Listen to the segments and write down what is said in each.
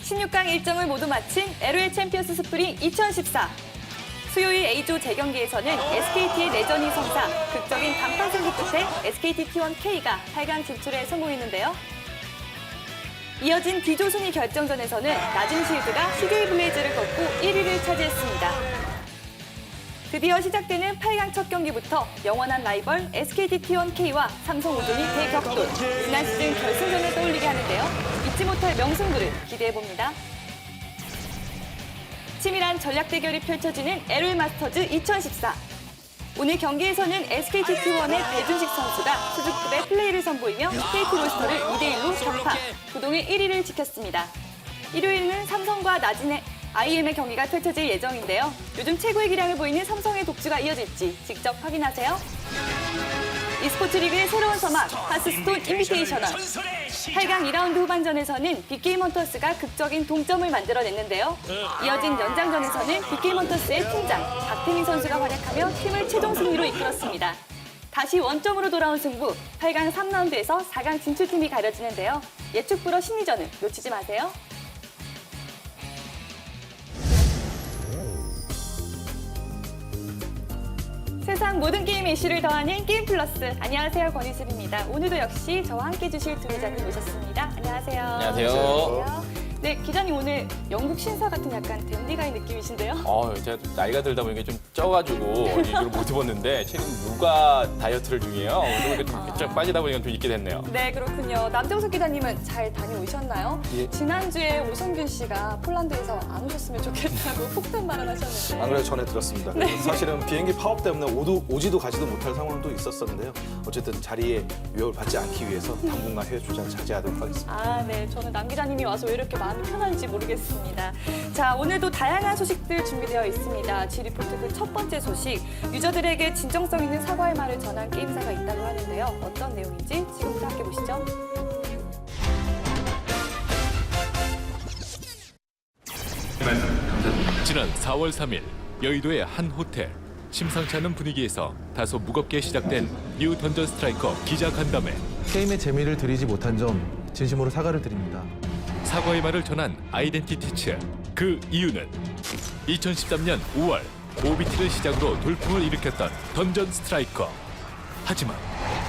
16강 일정을 모두 마친 LOL 챔피언스 스프링 2014. 수요일 A조 재경기에서는 SKT의 내전이 성사, 극적인 단판 승부 끝에 SKT T1K가 8강 진출에 성공했는데요. 이어진 D조 순위 결정전에서는 낮은 실드가 CJ 블레이즈를 꺾고 1위를 차지했습니다. 드디어 시작되는 8강 첫 경기부터 영원한 라이벌 SKT T1K와 삼성 오존이 대격돌, 지난 시즌 결승전을 떠올리게 하는데요. 잊지 못할 명승부를 기대해봅니다. 치밀한 전략 대결이 펼쳐지는 LOL 마스터즈 2014. 오늘 경기에서는 SKT T1의 배준식 선수가 수준급의 플레이를 선보이며 KT 로스터를 2대1로 격파, 부동의 1위를 지켰습니다. 일요일은 삼성과 나진의 IM의 경기가 펼쳐질 예정인데요. 요즘 최고의 기량을 보이는 삼성의 독주가 이어질지 직접 확인하세요. e스포츠 리그의 새로운 서막, 하스스톤 인비테이셔널. 8강 2라운드 후반전에서는 빅게임 헌터스가 극적인 동점을 만들어냈는데요. 이어진 연장전에서는 빅게임 헌터스의 팀장 박태민 선수가 활약하며 팀을 최종 승리로 이끌었습니다. 다시 원점으로 돌아온 승부, 8강 3라운드에서 4강 진출팀이 가려지는데요. 예측 불허 심리전을 놓치지 마세요. 세상 모든 게임 이슈를 더하는 게임 플러스. 안녕하세요, 권희슬입니다. 오늘도 역시 저와 함께 해주실 두 기자님 모셨습니다. 안녕하세요. 안녕하세요. 네, 기자님 오늘 영국 신사 같은 약간 댄디가이 느낌이신데요? 제가 나이가 들다 보니까 좀 쪄가지고 이걸 못 입었는데 최근 육아 다이어트를 중이에요. 그리고 좀 살짝 빠지다 보니까 좀 입게 됐네요. 네, 그렇군요. 남정석 기자님은 잘 다녀오셨나요? 예. 지난주에 오성균 씨가 폴란드에서 안 오셨으면 좋겠다고 폭탄 발언하셨는데. 안 그래도 전해 들었습니다. 사실은 비행기 파업 때문에 오지도 가지도 못할 상황도 있었었는데요. 어쨌든 자리에 위협을 받지 않기 위해서 당분간 해외 출장 자제하도록 하겠습니다. 아, 네. 저는 남 기자님이 와서 왜 이렇게 마음이 편한지 모르겠습니다. 자, 오늘도 다양한 소식들 준비되어 있습니다. G리포트 그 첫 번째 소식, 유저들에게 진정성 있는 사과의 말을 전한 게임사가 있다고 하는데요. 어떤 내용인지 지금부터 함께 보시죠. 지난 4월 3일 여의도의 한 호텔. 심상치 않은 분위기에서 다소 무겁게 시작된 뉴 던전 스트라이커 기자 간담회. 게임의 재미를 드리지 못한 점 진심으로 사과를 드립니다. 사과의 말을 전한 아이덴티티츠. 그 이유는 2013년 5월 OBT를 시작으로 돌풍을 일으켰던 던전 스트라이커. 하지만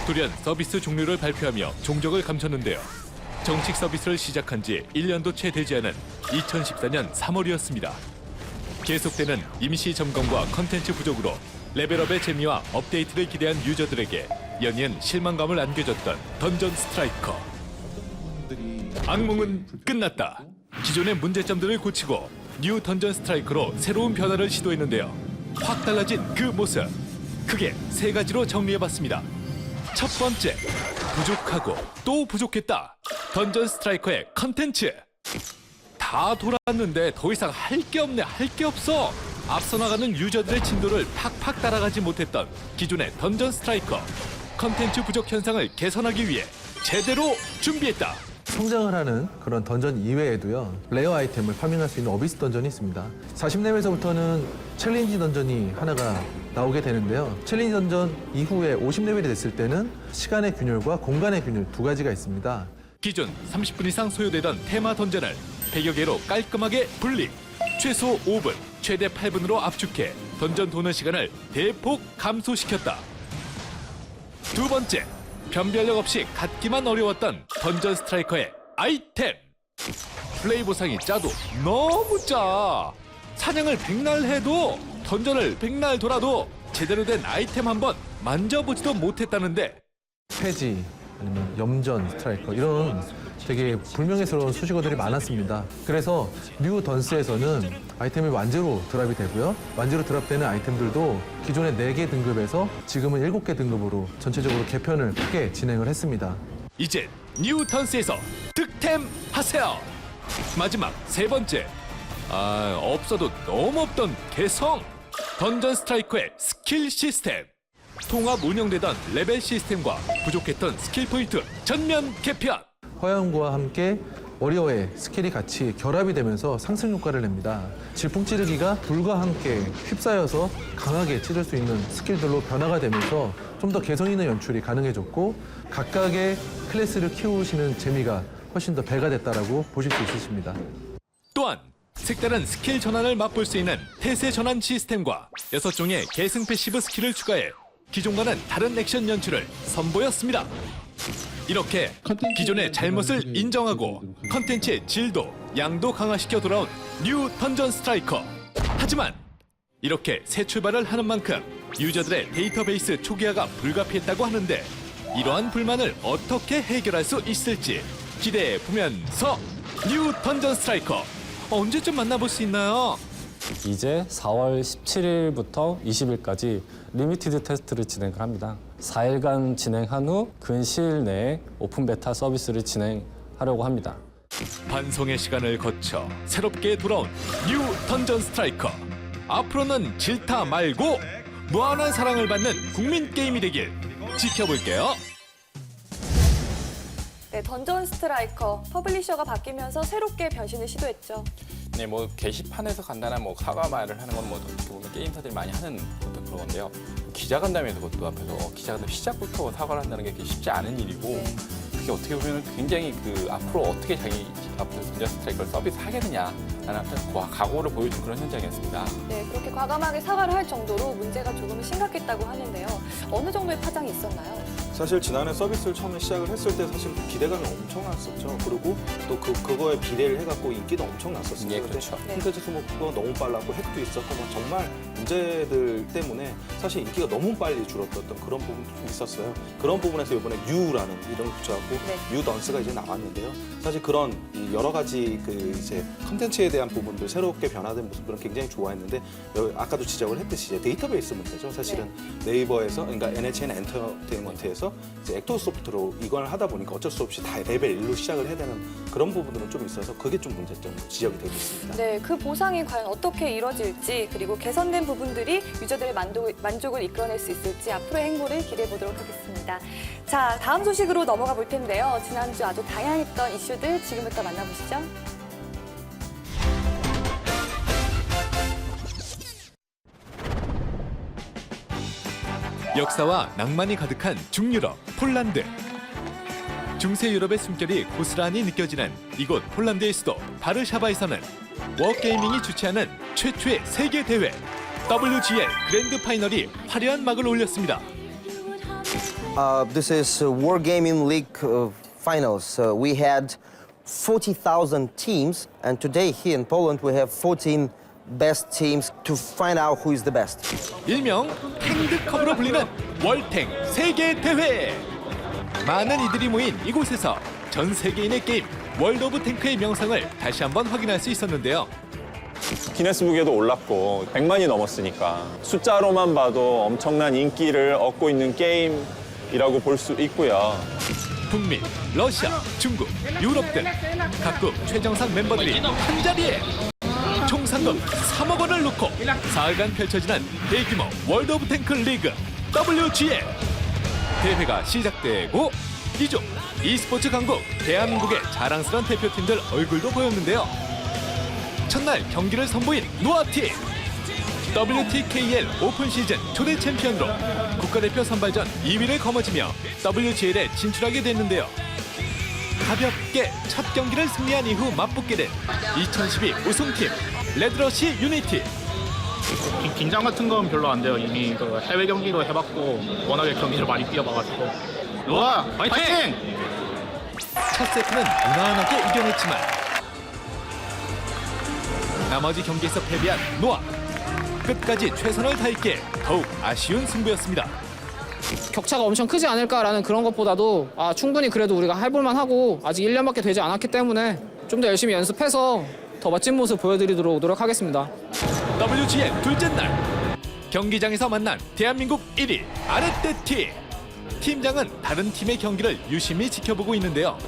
돌연 서비스 종료를 발표하며 종적을 감췄는데요. 정식 서비스를 시작한 지 1년도 채 되지 않은 2014년 3월이었습니다. 계속되는 임시 점검과 컨텐츠 부족으로 레벨업의 재미와 업데이트를 기대한 유저들에게 연이은 실망감을 안겨줬던 던전 스트라이커. 악몽은 끝났다. 기존의 문제점들을 고치고 뉴 던전 스트라이커로 새로운 변화를 시도했는데요. 확 달라진 그 모습. 크게 세 가지로 정리해봤습니다. 첫 번째, 부족하고 또 부족했다. 던전 스트라이커의 컨텐츠. 다 돌았는데 더 이상 할 게 없네, 할 게 없어. 앞서 나가는 유저들의 진도를 팍팍 따라가지 못했던 기존의 던전 스트라이커. 컨텐츠 부족 현상을 개선하기 위해 제대로 준비했다. 성장을 하는 그런 던전 이외에도요, 레어 아이템을 파밍할 수 있는 어비스 던전이 있습니다. 40레벨에서부터는 챌린지 던전이 하나가 나오게 되는데요. 챌린지 던전 이후에 50레벨이 됐을 때는 시간의 균열과 공간의 균열 두 가지가 있습니다. 기존 30분 이상 소요되던 테마 던전을 100여 개로 깔끔하게 분리. 최소 5분, 최대 8분으로 압축해 던전 도는 시간을 대폭 감소시켰다. 두 번째, 변별력 없이 갖기만 어려웠던 던전 스트라이커의 아이템. 플레이 보상이 짜도 너무 짜. 사냥을 백날 해도, 던전을 백날 돌아도 제대로 된 아이템 한번 만져보지도 못했다는데, 폐지, 아니면 염전 스트라이커 이런 되게 불명예스러운 수식어들이 많았습니다. 그래서 뉴 던스에서는 아이템이 완제로 드랍이 되고요. 완제로 드랍되는 아이템들도 기존의 4개 등급에서 지금은 7개 등급으로 전체적으로 개편을 크게 진행을 했습니다. 이제 뉴 던스에서 득템하세요. 마지막 세 번째, 없어도 너무 없던 개성. 던전 스트라이커의 스킬 시스템. 통합 운영되던 레벨 시스템과 부족했던 스킬 포인트 전면 개편. 허영과 함께 워리어의 스킬이 같이 결합이 되면서 상승 효과를 냅니다. 질풍 찌르기가 불과 함께 휩싸여서 강하게 찌를 수 있는 스킬들로 변화가 되면서 좀 더 개성 있는 연출이 가능해졌고, 각각의 클래스를 키우시는 재미가 훨씬 더 배가 됐다라고 보실 수 있으십니다. 또한 색다른 스킬 전환을 맛볼 수 있는 태세 전환 시스템과 6종의 계승 패시브 스킬을 추가해 기존과는 다른 액션 연출을 선보였습니다. 이렇게 기존의 잘못을 인정하고 컨텐츠의 질도, 양도 강화시켜 돌아온 뉴 던전 스트라이커. 하지만 이렇게 새 출발을 하는 만큼 유저들의 데이터베이스 초기화가 불가피했다고 하는데 이러한 불만을 어떻게 해결할 수 있을지 기대해 보면서 뉴 던전 스트라이커 언제쯤 만나볼 수 있나요? 이제 4월 17일부터 20일까지 리미티드 테스트를 진행을 합니다. 4일간 진행한 후 근시일 내에 오픈 베타 서비스를 진행하려고 합니다. 반송의 시간을 거쳐 새롭게 돌아온 뉴 던전 스트라이커. 앞으로는 질타 말고 무한한 사랑을 받는 국민 게임이 되길 지켜볼게요. 네, 던전 스트라이커 퍼블리셔가 바뀌면서 새롭게 변신을 시도했죠. 네, 뭐 게시판에서 간단한 뭐 사과 말을 하는 건 뭐 어떻게 보면 게임사들이 많이 하는 어떤 그런 건데요. 기자간담회에서 그것도 앞에서 기자간담 시작부터 사과를 한다는 게 쉽지 않은 일이고 네. 그게 어떻게 보면 굉장히 그 앞으로 어떻게 자기 앞으로 던전 스트라이커를 서비스 하겠느냐라는 어떤 각오를 보여준 그런 현장이었습니다. 네, 그렇게 과감하게 사과를 할 정도로 문제가 조금 심각했다고 하는데요. 어느 정도의 파장이 있었나요? 사실 지난해 서비스를 처음에 시작을 했을 때 사실 기대감이 엄청났었죠. 그리고 또 그거에 비례를 해갖고 인기도 엄청났었어요. 예, 그렇죠. 네. 콘텐츠 소모가 너무 빨랐고 핵도 있었고 뭐 정말 문제들 때문에 사실 인기가 너무 빨리 줄었던 그런 부분도 좀 있었어요. 그런 부분에서 이번에 유라는 이름을 붙여갖고 네. 유 던스가 이제 나왔는데요. 사실 그런 이 여러 가지 그 이제 콘텐츠에 대한 부분들 새롭게 변화된 모습들은 굉장히 좋아했는데 아까도 지적을 했듯이 이제 데이터베이스 문제죠. 사실은 네이버에서 그러니까 NHN 엔터테인먼트에서 이제 액토소프트로 이걸 하다 보니까 어쩔 수 없이 다 레벨 1로 시작을 해야 되는 그런 부분들은 좀 있어서 그게 좀 문제점으로 지적이 되고 있습니다. 네, 그 보상이 과연 어떻게 이루어질지 그리고 개선된 부분들이 유저들의 만족을 이끌어낼 수 있을지 앞으로의 행보를 기대해 보도록 하겠습니다. 자, 다음 소식으로 넘어가 볼 텐데요. 지난주 아주 다양했던 이슈들 지금부터 만나보시죠. 역사와 낭만이 가득한 중유럽 폴란드. 중세 유럽의 숨결이 고스란히 느껴지는 이곳 폴란드의 수도 바르샤바에서는 워게이밍이 주최하는 최초의 세계 대회 WGL 그랜드 파이널이 화려한 막을 올렸습니다. This is Wargaming League finals. We had 40,000 teams, and today here in Poland we have 14 best teams to find out who is the best. 일명 탱드컵으로 불리는 월탱 세계 대회. 많은 이들이 모인 이곳에서 전 세계인의 게임 월드 오브 탱크의 명성을 다시 한번 확인할 수 있었는데요. 기네스북에도 올랐고 100만이 넘었으니까 숫자로만 봐도 엄청난 인기를 얻고 있는 게임이라고 볼 수 있고요. 북미, 러시아, 중국, 유럽 등 각국 최정상 멤버들이 한자리에 총 상금 3억 원을 놓고 4일간 펼쳐지는 대규모 월드 오브 탱크 리그 WGL. 대회가 시작되고 이중 e스포츠 강국 대한민국의 자랑스러운 대표팀들 얼굴도 보였는데요. 첫날 경기를 선보인 노아팀. WTKL 오픈 시즌 초대 챔피언으로 국가대표 선발전 2위를 거머쥐며 WGL에 진출하게 됐는데요. 가볍게 첫 경기를 승리한 이후 맞붙게 된 2012 우승팀 레드러시 유니티. 긴장 같은 건 별로 안 돼요. 이미 그 해외 경기도 해봤고 워낙에 경기를 많이 뛰어봐가지고. 노아 화이팅! 첫 세트는 무난하게 이겨냈지만 나머지 경기에서 패배한 노아. 끝까지 최선을 다했기에 더욱 아쉬운 승부였습니다. 격차가 엄청 크지 않을까라는 그런 것보다도 충분히 그래도 우리가 해볼만 하고 아직 1년밖에 되지 않았기 때문에 좀 더 열심히 연습해서 더 멋진 모습 보여드리도록 노력하겠습니다. WGL 둘째 날 경기장에서 만난 대한민국 1위 아랫대팀. 팀장은 다른 팀의 경기를 유심히 지켜보고 있는데요.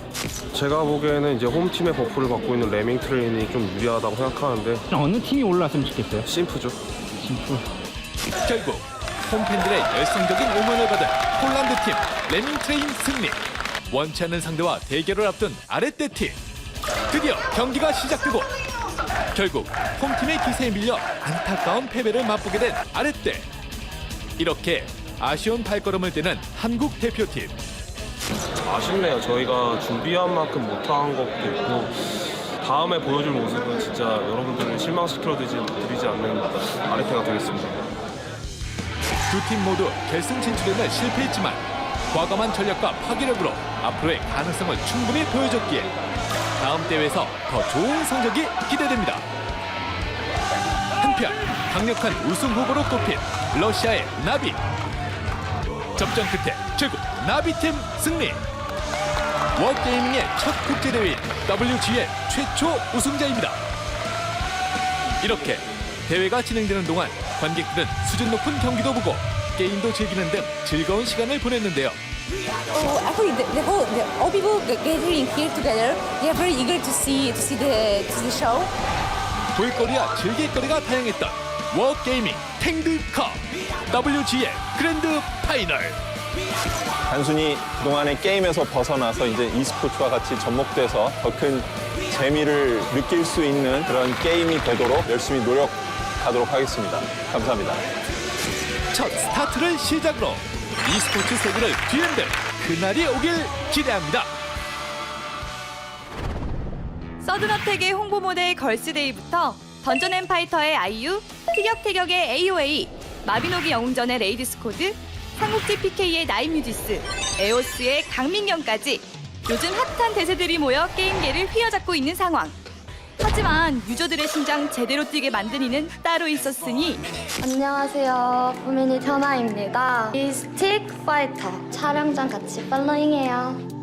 제가 보기에는 이제 홈팀의 버프를 받고 있는 레밍 트레인이 좀 유리하다고 생각하는데 어느 팀이 올라왔으면 좋겠어요? 심프죠. 결국 홈팬들의 열성적인 응원을 받은 폴란드팀 레밍트레인 승리. 원치 않는 상대와 대결을 앞둔 아랫대팀. 드디어 경기가 시작되고 결국 홈팀의 기세에 밀려 안타까운 패배를 맛보게 된 아랫대. 이렇게 아쉬운 발걸음을 떼는 한국 대표팀. 아쉽네요. 저희가 준비한 만큼 못한 것도 있고 다음에 보여줄 모습은 진짜 여러분들을 실망시켜드리지 않는 아르테가 되겠습니다. 두 팀 모두 결승 진출에는 실패했지만 과감한 전략과 파괴력으로 앞으로의 가능성을 충분히 보여줬기에 다음 대회에서 더 좋은 성적이 기대됩니다. 한편 강력한 우승 후보로 꼽힌 러시아의 나비. 접전 끝에 결국 나비팀 승리. 워게이밍의 첫 국제대회인 WGL 최초 우승자입니다. 이렇게 대회가 진행되는 동안 관객들은 수준 높은 경기도 보고 게임도 즐기는 등 즐거운 시간을 보냈는데요. Actually, all people gathering here together, they are very eager to see the show. 볼거리와 즐길거리가 다양했던 워게이밍 탱드컵 WGL 그랜드 파이널. 단순히 그동안의 게임에서 벗어나서 이제 e스포츠와 같이 접목돼서 더 큰 재미를 느낄 수 있는 그런 게임이 되도록 열심히 노력하도록 하겠습니다. 감사합니다. 첫 스타트를 시작으로 e스포츠 세계를 뒤흔들 그날이 오길 기대합니다. 서든어택의 홍보 모델 걸스데이부터 던전앤파이터의 아이유, 티격태격의 AOA, 마비노기 영웅전의 레이디스코드, 삼국지 PK의 나인뮤지스, 에오스의 강민경까지 요즘 핫한 대세들이 모여 게임계를 휘어잡고 있는 상황. 하지만 유저들의 심장 제대로 뛰게 만든 이는 따로 있었으니 안녕하세요, 보민이 현아입니다. 미스틱 파이터 촬영장 같이 팔로잉해요.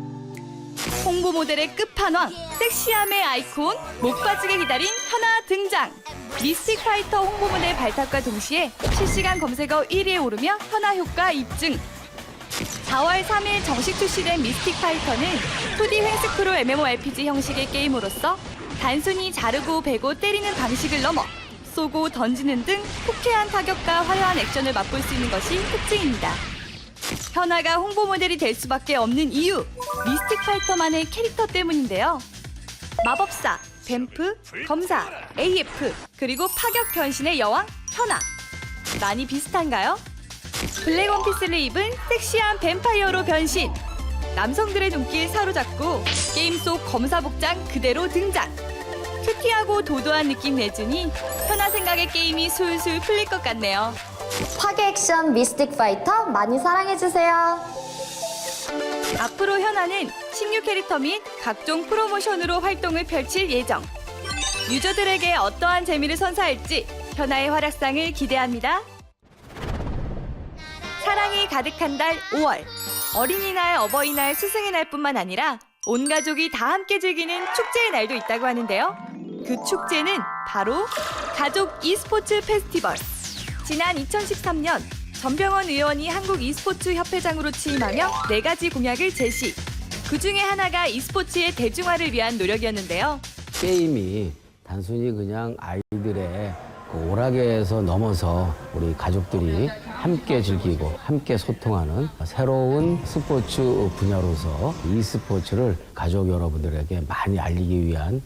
홍보 모델의 끝판왕, 섹시함의 아이콘, 못 빠지게 기다린 현아 등장. 미스틱 파이터 홍보 모델 발탁과 동시에 실시간 검색어 1위에 오르며 현아 효과 입증. 4월 3일 정식 출시된 미스틱 파이터는 2D 횡스크롤 MMORPG 형식의 게임으로서 단순히 자르고 베고 때리는 방식을 넘어 쏘고 던지는 등 호쾌한 타격과 화려한 액션을 맛볼 수 있는 것이 특징입니다. 현아가 홍보 모델이 될 수밖에 없는 이유, 미스틱 파이터만의 캐릭터 때문인데요. 마법사, 뱀프, 검사, AF, 그리고 파격 변신의 여왕 현아. 많이 비슷한가요? 블랙 원피스를 입은 섹시한 뱀파이어로 변신. 남성들의 눈길 사로잡고 게임 속 검사 복장 그대로 등장. 큐티하고 도도한 느낌 내주니 현아 생각의 게임이 술술 풀릴 것 같네요. 파괴 액션 미스틱 파이터 많이 사랑해주세요. 앞으로 현아는 신규 캐릭터 및 각종 프로모션으로 활동을 펼칠 예정. 유저들에게 어떠한 재미를 선사할지 현아의 활약상을 기대합니다. 사랑이 가득한 달 5월. 어린이날, 어버이날, 스승의 날뿐만 아니라 온 가족이 다 함께 즐기는 축제의 날도 있다고 하는데요. 그 축제는 바로 가족 e스포츠 페스티벌. 지난 2013년 전병헌 의원이 한국 e스포츠 협회장으로 취임하며 4가지 공약을 제시. 그중에 하나가 e스포츠의 대중화를 위한 노력이었는데요. 게임이 단순히 그냥 아이들의 그 오락에서 넘어서 우리 가족들이 함께 즐기고 함께 소통하는 새로운 스포츠 분야로서 e스포츠를 가족 여러분들에게 많이 알리기 위한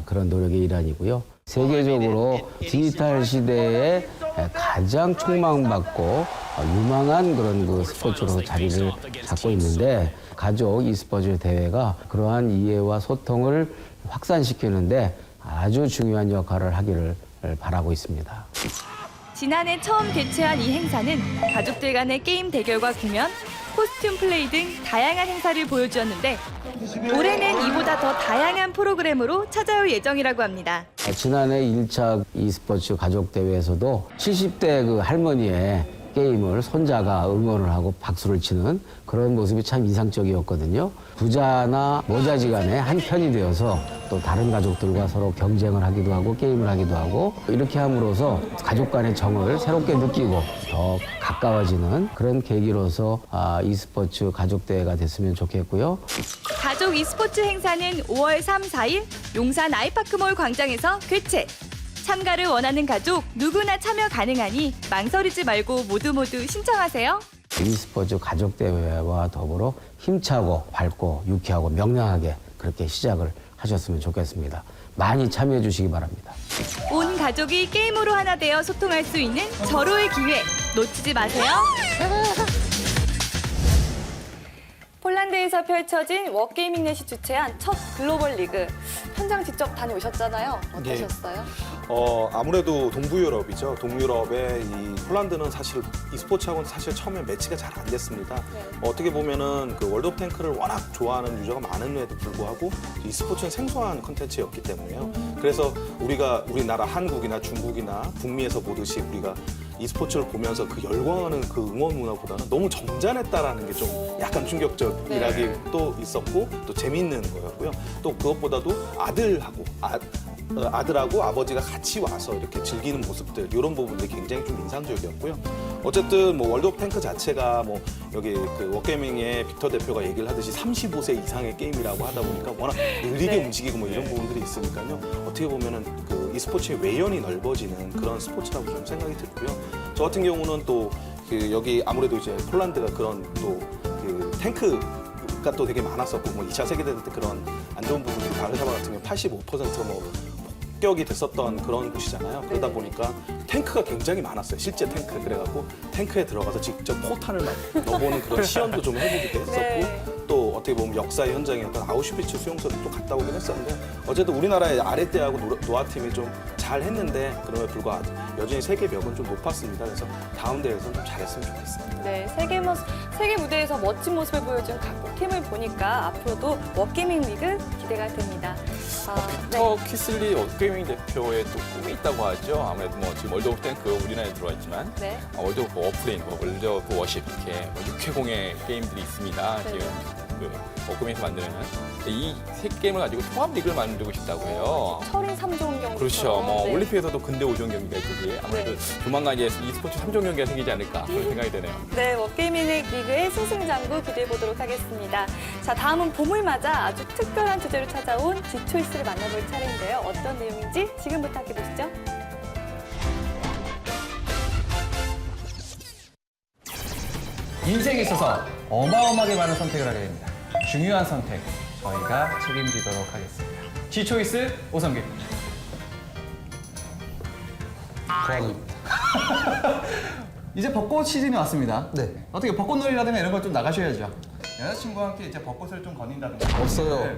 그런 노력의 일환이고요. 세계적으로 디지털 시대에 가장 촉망받고 유망한 그런 그 스포츠로 자리를 잡고 있는데 가족 e스포츠 대회가 그러한 이해와 소통을 확산시키는데 아주 중요한 역할을 하기를 바라고 있습니다. 지난해 처음 개최한 이 행사는 가족들 간의 게임 대결과 공연, 코스튬 플레이 등 다양한 행사를 보여주었는데 올해는 이보다 더 다양한 프로그램으로 찾아올 예정이라고 합니다. 지난해 1차 e스포츠 가족대회에서도 70대 그 할머니의 게임을 손자가 응원을 하고 박수를 치는 그런 모습이 참 인상적이었거든요. 부자나 모자지간에 한 편이 되어서 또 다른 가족들과 서로 경쟁을 하기도 하고 게임을 하기도 하고 이렇게 함으로써 가족 간의 정을 새롭게 느끼고 더 가까워지는 그런 계기로서 e스포츠 가족대회가 됐으면 좋겠고요. 가족 e스포츠 행사는 5월 3, 4일 용산 아이파크몰 광장에서 개최. 참가를 원하는 가족 누구나 참여 가능하니 망설이지 말고 모두 신청하세요. e스포츠 가족대회와 더불어 힘차고 밝고 유쾌하고 명랑하게 그렇게 시작을 하셨으면 좋겠습니다. 많이 참여해 주시기 바랍니다. 온 가족이 게임으로 하나 되어 소통할 수 있는 절호의 기회 놓치지 마세요. 폴란드에서 펼쳐진 워게이밍넷이 주최한 첫 글로벌 리그. 현장 직접 다녀오셨잖아요. 어떠셨어요? 아무래도 동부유럽이죠. 동유럽의 이 폴란드는 사실 e스포츠하고는 사실 처음에 매치가 잘 안 됐습니다. 어떻게 보면은 그 월드 오브 탱크를 워낙 좋아하는 유저가 많은데도 불구하고 e스포츠는 생소한 콘텐츠였기 때문에요. 그래서 우리나라 한국이나 중국이나 북미에서 보듯이 우리가 e스포츠를 보면서 그 열광하는 그 응원 문화보다는 너무 점잖했다라는 게 좀 약간 충격적이라기 또 있었고 또 재밌는 거였고요. 또 그것보다도 아들하고 아버지가 같이 와서 이렇게 즐기는 모습들 이런 부분들이 굉장히 좀 인상적이었고요. 어쨌든 뭐 월드 오브 탱크 자체가 뭐 여기 그 워게이밍의 빅터 대표가 얘기를 하듯이 35세 이상의 게임이라고 하다 보니까 워낙 느리게 움직이고 뭐 이런 부분들이 있으니까요. 어떻게 보면은 그 e스포츠의 외연이 넓어지는 그런 스포츠라고 좀 생각이 들고요. 저 같은 경우는 또 그 여기 아무래도 이제 폴란드가 그런 또 그 탱크가 또 되게 많았었고 뭐 2차 세계대전 때 그런 안 좋은 부분들이 바르샤바 같은 경우 85%가 뭐 폭격이 됐었던 그런 곳이잖아요. 그러다 보니까 탱크가 굉장히 많았어요. 실제 탱크. 그래갖고 탱크에 들어가서 직접 포탄을 막 넣어보는 그런 시연도 좀 해보기도 했었고 또 어떻게 보면 역사의 현장이었던 아우슈비츠 수용소를 또 갔다 오긴 했었는데 어쨌든 우리나라의 아랫대하고 노아팀이 좀 잘했는데 그럼에도 불구하고 여전히 세계 벽은 좀 높았습니다. 그래서 다음 대회에서는 좀 잘했으면 좋겠습니다. 네, 세계 무대에서 멋진 모습을 보여준 각 팀을 보니까 앞으로도 워게이밍 리그 기대가 됩니다. 빅터 키슬리 워게이밍 대표의 또 꿈이 있다고 하죠. 아무래도 뭐 지금 월드 오브 탱크 우리나라에 들어와 있지만 네. 월드 오브 워프레인, 월드 오브 워십 이렇게 뭐 6회공의 게임들이 있습니다. 네. 지금 그 워게이밍에서 만드는 이 세 게임을 가지고 통합 리그를 만들고 싶다고 해요. 철인 3종 경기. 그렇죠. 뭐 네. 올림픽에서도 근대 5종 경기가 있듯이 아무래도 조만간 이제 e스포츠 3종 경기가 생기지 않을까 그런 생각이 되네요. 네, 워게이밍 리그의 승승장구 기대해 보도록 하겠습니다. 자, 다음은 봄을 맞아 아주 특별한 주제로 찾아온 지초이스를 만나볼 차례인데요. 어떤 내용인지 지금부터 함께 보시죠. 인생에 있어서 어마어마하게 많은 선택을 하게 됩니다. 중요한 선택, 저희가 책임지도록 하겠습니다. 지초이스 오성균. 고맙습니다. 이제 벚꽃 시즌이 왔습니다. 네. 어떻게 벚꽃놀이라든가 이런 걸 좀 나가셔야죠. 여자친구와 함께 이제 벚꽃을 좀 거닌다든가. 없어요. 네.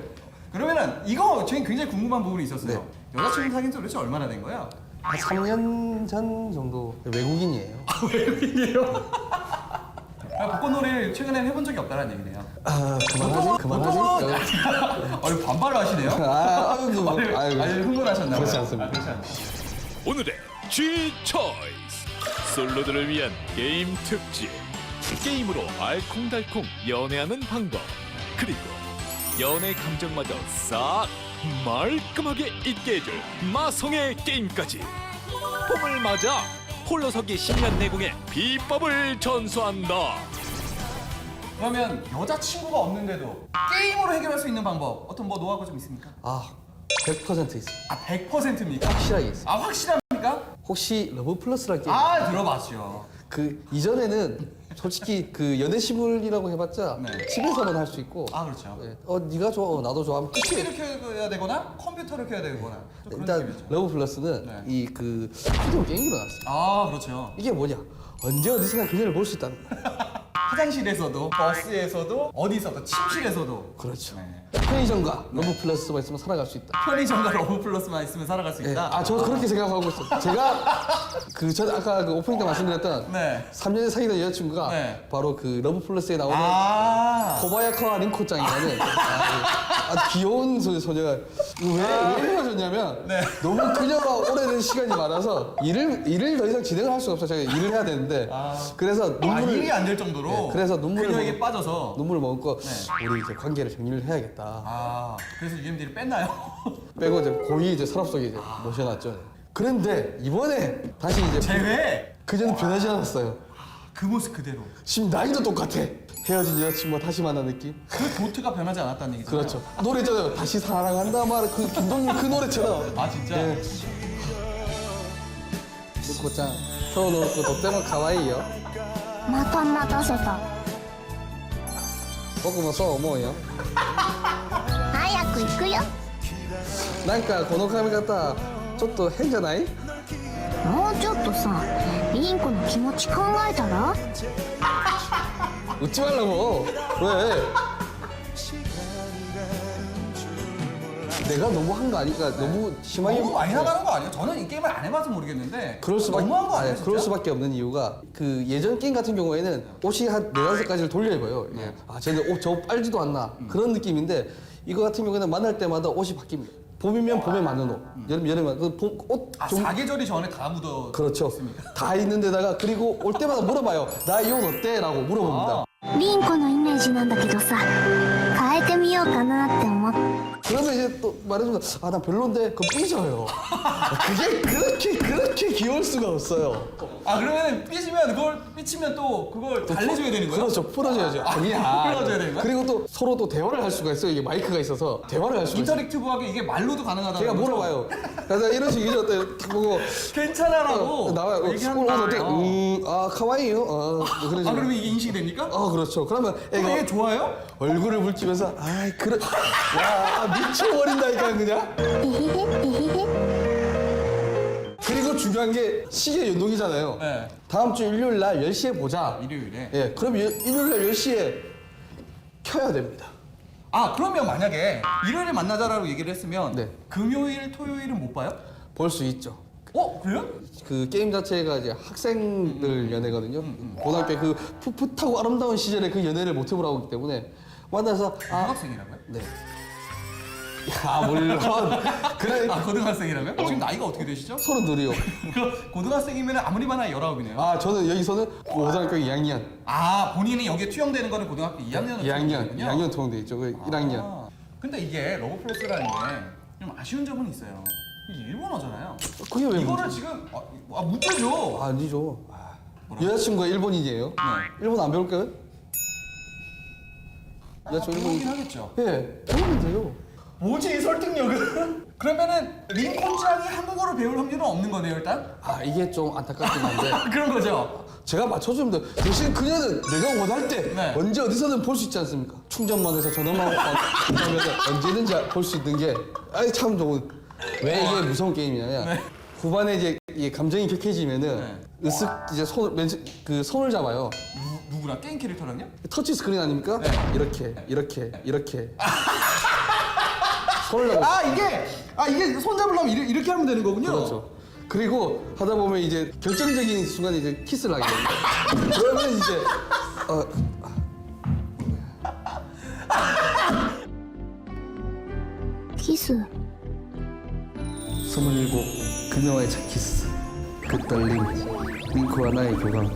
그러면은 이거 저희 굉장히 궁금한 부분이 있었어요. 여자친구 사귄 지 도대체 얼마나 된 거야? 한 3년 전 정도 외국인이에요. 외국인이에요? 벚꽃놀이를 최근에 해본 적이 없다는 얘기네요. 그만하지. 아니 반발을 하시네요? 아유, 흥분하셨나 봐요. 그렇지 않습니다. 그렇지 않습니다. 오늘의 G-초이스 솔로들을 위한 게임 특집. 게임으로 알콩달콩 연애하는 방법, 그리고 연애 감정마저 싹 말끔하게 잊게 해줄 마성의 게임까지. 봄을 맞아 홀로서기 10년 내공의 비법을 전수한다. 그러면 여자친구가 없는데도 게임으로 해결할 수 있는 방법 어떤 뭐 노하우가 좀 있습니까? 100% 있어요. 100%입니까? 확실하게 있어요. 확실합니까? 혹시 러브 플러스라는 게임? 들어봤죠. 그 이전에는 솔직히 그 연애 시물이라고 해봤자 네. 집에서만 할 수 있고. 그렇죠. 네. 네가 좋아, 나도 좋아하면 끝이에요. PC를 켜야 되거나 컴퓨터를 켜야 되거나 좀 그런 일단 식이죠. 러브 플러스는 네. 이 그 비디오 게임기로 나왔어요. 그렇죠. 이게 뭐냐? 언제 어디서나 그녀를 볼 수 있다는 거야. 화장실에서도 버스에서도 어디서도 침실에서도 그렇죠. 네. 편의점과 러브 플러스만 있으면 살아갈 수 있다. 편의점과 러브 플러스만 있으면 살아갈 수 있다. 저 그렇게 생각하고 있어요. 제가 전 아까 그 오프닝 때 말씀드렸던 네. 3년 사귀던 여자친구가 네. 바로 그 러브 플러스에 나오는 코바야카 린코짱이라는 아주 귀여운 소녀가 왜 헤어졌냐면 네. 너무 그녀가 오래된 시간이 많아서 일을 더 이상 진행을 할 수가 없어요. 제가 일을 해야 되는데 그래서 눈물을 일이 안 될 정도로 네, 그래서 그녀에게 빠져서 눈물을 머금고 우리 이제 관계를 정리를 해야겠다. 그래서 UMD를 뺐나요? 빼고 이제 고이 이제 서랍 속에 이제 모셔놨죠. 그런데 이번에 다시 이제 제외? 그녀는 변하지 않았어요. 그 모습 그대로. 지금 나이도 똑같아. 헤어진 여자친구와 다시 만난 느낌. 그 도트가 변하지 않았다는 얘기죠. 그렇죠. 노래 있잖아요. 다시 사랑한다 말 그 김동률 그 노래처럼. 진짜? 네. 고짱 서울놓고 덕대만 가와이요. また待たせた。 僕もそう思うよ。早く行くよ。なんかこの髪型ちょっと変じゃない？もうちょっとさ、リンコの気持ち考えたら？ 웃지 말라고. 왜? 내가 너무 한 거 아니까 너무 심하게 너무 많이 나가는 거 아니에요? 저는 이 게임을 안 해봐서 모르겠는데 그럴 수밖에 너무한 거 아니에요? 그럴 수밖에 없는 이유가 그 예전 게임 같은 경우에는 옷이 한 4-5가지를 돌려 입어요. 이게. 아, 쟤는 옷 저거 빨지도 않나 그런 느낌인데 이거 같은 경우에는 만날 때마다 옷이 바뀝니다. 봄이면 봄에 맞는 옷, 여름에 그 옷 아, 사계절이 전에 다 묻어. 그렇죠. 다 있는 데다가 그리고 올 때마다 물어봐요. 나 이 옷 어때? 라고 물어봅니다. リンコのイメージなんだけどさ、変えてみようかなって思って。 그러면 이제 또 말해주면 아, 나 별론데 그럼 삐져요. 그게 그렇게 귀여울 수가 없어요. 아 그러면 삐치면 또 그걸 달래줘야 되는 거예요? 그렇죠. 풀어줘야죠. 아니야. 풀어줘야 되는 거야? 그리고 또 서로 또 대화를 할 수가 있어요. 이게 마이크가 있어서 대화를 할 수가 있어요. 인터랙티브하게 이게 말로도 가능하다는 제가 거죠? 물어봐요. 그래서 이런 식이죠. 보고 괜찮아라고 나와요. 얘기하는 옷 어때? 거예요. 아 카와이요. 그러죠. 아 그러면 이게 인식이 됩니까? 그렇죠. 그러면 그럼 얘 좋아요? 얼굴을 붉히면서 아이 그래 와 미쳐버린다니까 그냥. 그리고 중요한 게 시계 연동이잖아요. 네. 다음 주 일요일 날 10시에 보자. 일요일에. 예, 그럼 일요일 날 10시에 켜야 됩니다. 아 그러면 만약에 일요일에 만나자라고 얘기를 했으면 네. 금요일, 토요일은 못 봐요? 볼 수 있죠. 그래요? 그 게임 자체가 이제 학생들 연애거든요. 고등학교 그 풋풋하고 아름다운 시절에 그 연애를 모티브로 하고 있기 때문에 만나서 고등학생이라고요? 네. 야 물론 그래. 고등학생이라면? 지금 나이가 어떻게 되시죠? 32이요. 고등학생이면 아무리 많아야 19이네요. 아 저는 여기서는 고등학교 2학년. 아 본인이 여기에 투영되는 거는 고등학교 2학년으로 2학년 통돼 있죠. 그 1학년. 근데 이게 러브 플러스라는 게 좀 아쉬운 점은 있어요. 이게 일본어잖아요. 그게 왜 이거를 문제? 지금 문제죠. 아니죠. 여자친구가 일본인이에요. 일본 안 배울까요? 여자친구 배우긴 일본인. 하겠죠. 예, 배우면 돼요. 뭐지 이 설득력은? 그러면은 링콘짱이 한국어를 배울 확률은 없는 거네요 일단? 아 이게 좀 안타깝긴 한데 그런 거죠? 제가 맞춰주면 돼. 대신 그녀는 내가 원할 때 네. 언제 어디서든 볼 수 있지 않습니까? 충전만 해서 전화만 하면 언제든지 볼 수 있는 게 아이 참 좋은. 왜 이게 무서운 게임이냐면 후반에 이제 이게 감정이 격해지면은 으쓱 이제 손을 잡아요. 누구랑 게임 캐릭터랑요? 터치 스크린 아닙니까? 이렇게 손을 잡아. 이게 손 잡으려면 이렇게 하면 되는 거군요. 그렇죠. 그리고 하다 보면 이제 결정적인 순간에 이제 키스를 하게 됩니다. 그러면 이제 키스. 27 그녀와의 첫 키스. 그 떨림. 링코와 나의 교감.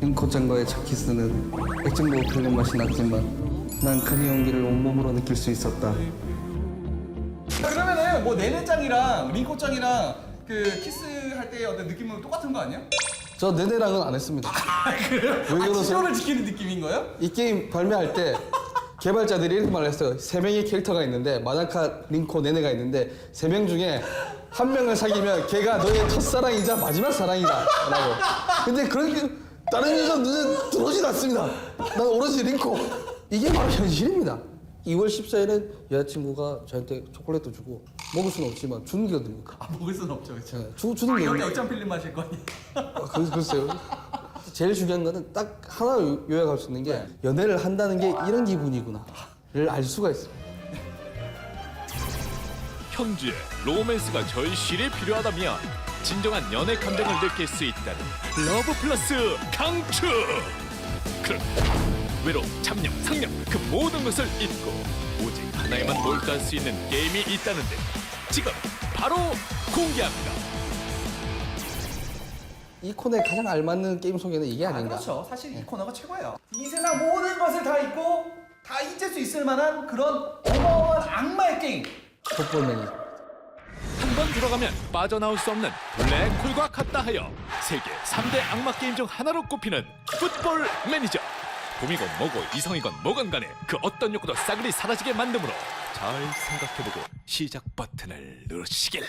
링코짱과의 첫 키스는 액정도 못하는 맛이 났지만 난 그의 용기를 온몸으로 느낄 수 있었다. 그러면은 뭐 네네짱이랑 링코짱이랑 그 키스할 때 어떤 느낌은 똑같은 거 아니야? 저 네네랑은 안 했습니다. 그래요? 왜 그러세요? 치료를 지키는 느낌인 거예요? 이 게임 발매할 때 개발자들이 이렇게 말을 했어요. 3명의 캐릭터가 있는데 마나카, 링코, 네네가 있는데 3명 중에 1명을 사귀면 걔가 너의 첫사랑이자 마지막 사랑이다 라고. 근데 그런 게 다른 여자 눈에 들어오진 않습니다. 난 오로지 링코. 이게 바로 현실입니다. 2월 14일엔 여자친구가 저한테 초콜릿도 주고 먹을 수는 없지만 주는 게 어딥니까? 먹을 수는 없죠, 그렇죠? 네, 주는 게 여기 액정 필름 마실 거니? 글쎄요. 제일 중요한 거는 딱 하나 요약할 수 있는 게 연애를 한다는 게 이런 기분이구나를 알 수가 있어요. 현재 로맨스가 절실히 필요하다면 진정한 연애 감정을 느낄 수 있다는 러브 플러스 강추. 그럼 외로움, 잡념, 상념 그 모든 것을 잊고 오직 하나에만 몰두할 수 있는 게임이 있다는데 지금 바로 공개합니다. 이 코너에 가장 알맞는 게임 소개는 이게 아닌가. 그렇죠. 사실 이 코너가 최고예요. 이 세상 모든 것을 다 잊고 다 잊을 수 있을 만한 그런 어마어마한 악마의 게임. 풋볼 매니저. 한 번 들어가면 빠져나올 수 없는 블랙홀과 같다 하여 세계 3대 악마 게임 중 하나로 꼽히는 풋볼 매니저. 봄이건 뭐고 이성이건 뭐건 간에 그 어떤 욕구도 싸그리 사라지게 만듦으로 잘 생각해보고 시작 버튼을 누르시길.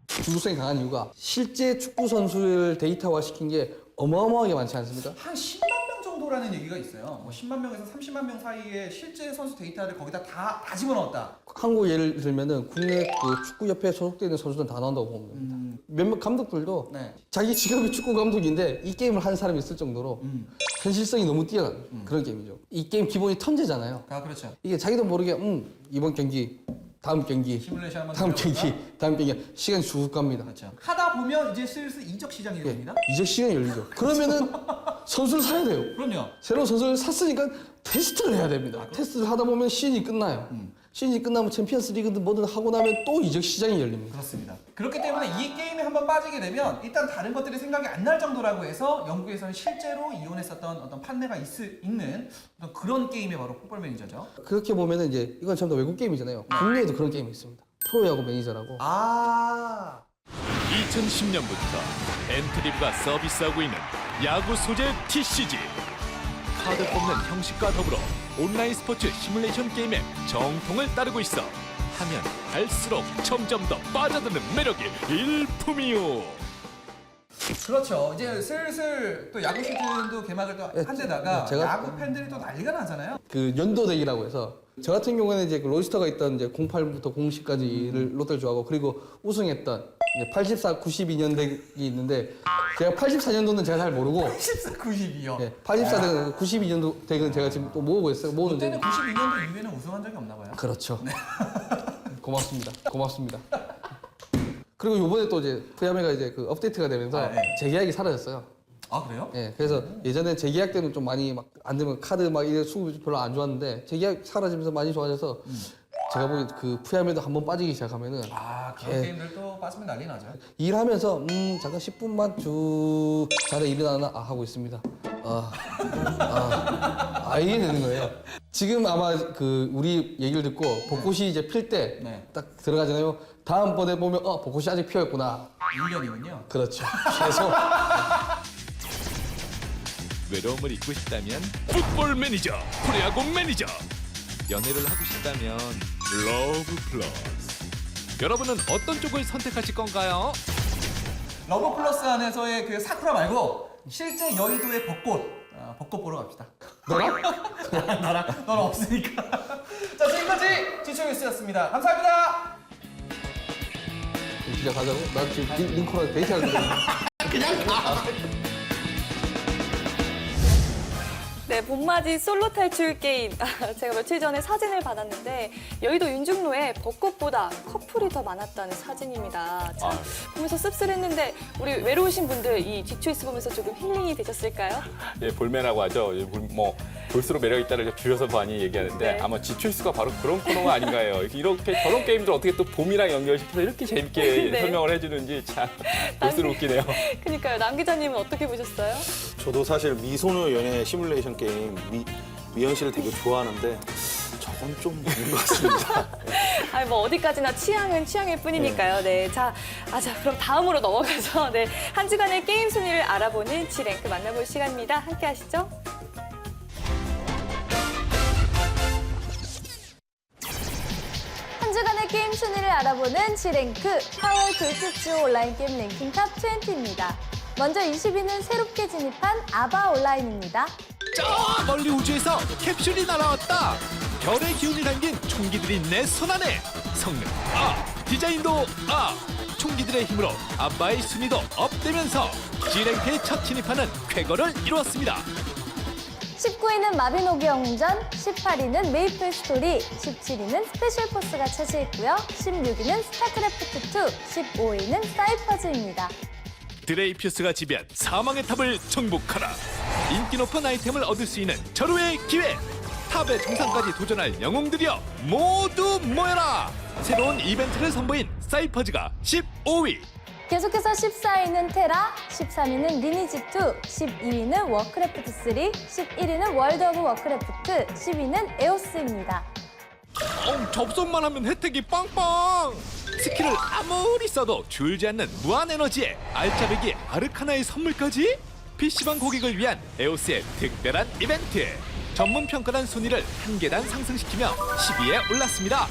중독성이 강한 이유가 실제 축구 선수를 데이터화 시킨 게 어마어마하게 많지 않습니까? 한 10만 명 정도라는 얘기가 있어요. 뭐 10만 명에서 30만 명 사이에 실제 선수 데이터를 거기다 다 집어넣었다. 한국 예를 들면은 국내 그 축구협회에 소속되어 있는 선수들은 다 나온다고 보면 됩니다. 몇몇 감독들도 자기 직업이 축구 감독인데 이 게임을 하는 사람이 있을 정도로 현실성이 너무 뛰어난 그런 게임이죠. 이 게임 기본이 턴제잖아요. 아 그렇죠. 이게 자기도 모르게 이번 경기 다음 경기, 시뮬레이션 한번 다음 들어볼까? 경기, 다음 경기 시간이 쭉 갑니다. 그렇죠. 하다 보면 이제 슬슬 이적 시장이 열립니다. 이적 시간이 열리죠. 그러면은 선수를 사야 돼요. 그럼요. 새로운 선수를 샀으니까 테스트를 해야 됩니다. 테스트를 하다 보면 시즌이 끝나요. 시즌이 끝나면 챔피언스 리그든 뭐든 하고 나면 또 이적 시장이 열립니다. 그렇습니다. 그렇기 때문에 이 게임에 한번 빠지게 되면 일단 다른 것들이 생각이 안 날 정도라고 해서 영국에서는 실제로 이용했었던 어떤 판례가 있는 어떤 그런 게임이 바로 풋볼 매니저죠. 그렇게 보면은 이제 이건 전부 다 외국 게임이잖아요. 국내에도 그런 게임이 있습니다. 프로야구 매니저라고. 아. 2010년부터 엔트리브가 서비스하고 있는 야구 소재 TCG. 카드 뽑는 형식과 더불어 온라인 스포츠 시뮬레이션 게임의 정통을 따르고 있어 하면 할수록 점점 더 빠져드는 매력이 일품이요. 그렇죠. 이제 슬슬 또 야구 시즌도 개막을 또 한 데다가 제가- 야구 팬들이 또 난리가 나잖아요. 그 연도대기라고 해서 저 같은 경우에는 이제 그 로이스터가 있던 이제 08부터 07까지를 롯데를 좋아하고 그리고 우승했던 이제 84, 92년 덱이 있는데 제가 84년도는 제가 잘 모르고 84, 92요. 예, 84 덱은 92년도 덱은 제가 지금 또 모으고 있어요. 모으는데 롯데는 92년도 이후에는 우승한 적이 없나 봐요. 그렇죠. 고맙습니다. 고맙습니다. 그리고 요번에 또 이제 프야메가 이제 그 업데이트가 되면서 재계약이 사라졌어요. 아 그래요? 예, 그래서 예전에 재계약 때는 좀 많이 막 안 되면 카드 막 이런 수급이 별로 안 좋았는데 재계약 사라지면서 많이 좋아져서 제가 보기 그 프야메도 한번 빠지기 시작하면은 그런 게임들 또 빠지면 난리 나죠. 일하면서 잠깐 10분만 쭉 자다 일어나나 하고 있습니다. 이게 되는 거예요. 지금 아마 그 우리 얘기를 듣고 벚꽃이 이제 필 때 딱 들어가잖아요. 다음번에 보면 벚꽃이 아직 피어있구나. 1년이군요. 그렇죠. 계속. 외로움을 잊고 싶다면 풋볼 매니저, 프로야구 매니저. 연애를 하고 싶다면 러브 플러스. 여러분은 어떤 쪽을 선택하실 건가요? 러브 플러스 안에서의 그 사쿠라 말고 실제 여의도의 벚꽃. 벚꽃 보러 갑시다. 너랑? 너랑 없으니까. 자, 지금까지 지초뉴스였습니다. 감사합니다. 진짜 가자고? 나 지금 링코랑 데이트하는 거야. 그냥 가. 네, 봄맞이 솔로 탈출 게임. 제가 며칠 전에 사진을 받았는데 여의도 윤중로에 벚꽃보다 커플이 더 많았다는 사진입니다. 참 보면서 씁쓸했는데 우리 외로우신 분들 이 G초이스 보면서 조금 힐링이 되셨을까요? 예, 볼매라고 하죠. 뭐 볼수록 매력 있다를 줄여서 많이 얘기하는데 네. 아마 G초이스가 바로 그런 코너가 아닌가요? 이렇게 저런 게임들 어떻게 또 봄이랑 연결시켜서 이렇게 재밌게 네. 설명을 해주는지 참 볼수록 웃기네요. 그러니까요. 남 기자님은 어떻게 보셨어요? 저도 사실 미소녀 연애 시뮬레이션 게임 미연 씨를 되게 좋아하는데 저건 좀 아닌 것 같습니다. 아니 뭐 어디까지나 취향은 취향일 뿐이니까요. 네, 자 그럼 다음으로 넘어가서 한 주간의 게임 순위를 알아보는 G랭크 만나볼 시간입니다. 함께 하시죠. 한 주간의 게임 순위를 알아보는 G랭크 4월 둘째 주 온라인 게임 랭킹 탑 20입니다. 먼저 20위는 새롭게 진입한 아바 온라인입니다. 저 멀리 우주에서 캡슐이 날아왔다. 별의 기운이 담긴 총기들이 내 손 안에. 성능 디자인도 총기들의 힘으로 아바의 순위도 업되면서 G랭크에 첫 진입하는 쾌거를 이루었습니다. 19위는 마비노기 영웅전, 18위는 메이플 스토리, 17위는 스페셜 포스가 차지했고요. 16위는 스타크래프트2, 15위는 사이퍼즈입니다. 드레이피우스가 지배한 사망의 탑을 정복하라. 인기 높은 아이템을 얻을 수 있는 절호의 기회. 탑의 정상까지 도전할 영웅들이여 모두 모여라. 새로운 이벤트를 선보인 사이퍼즈가 15위. 계속해서 14위는 테라, 13위는 리니지2, 12위는 워크래프트3, 11위는 월드 오브 워크래프트, 10위는 에오스입니다. 접속만 하면 혜택이 빵빵. 스킬을 아무리 써도 줄지 않는 무한 에너지에 알짜배기 아르카나의 선물까지. PC방 고객을 위한 에오스의 특별한 이벤트. 전문 평가단 순위를 한 계단 상승시키며 10위에 올랐습니다.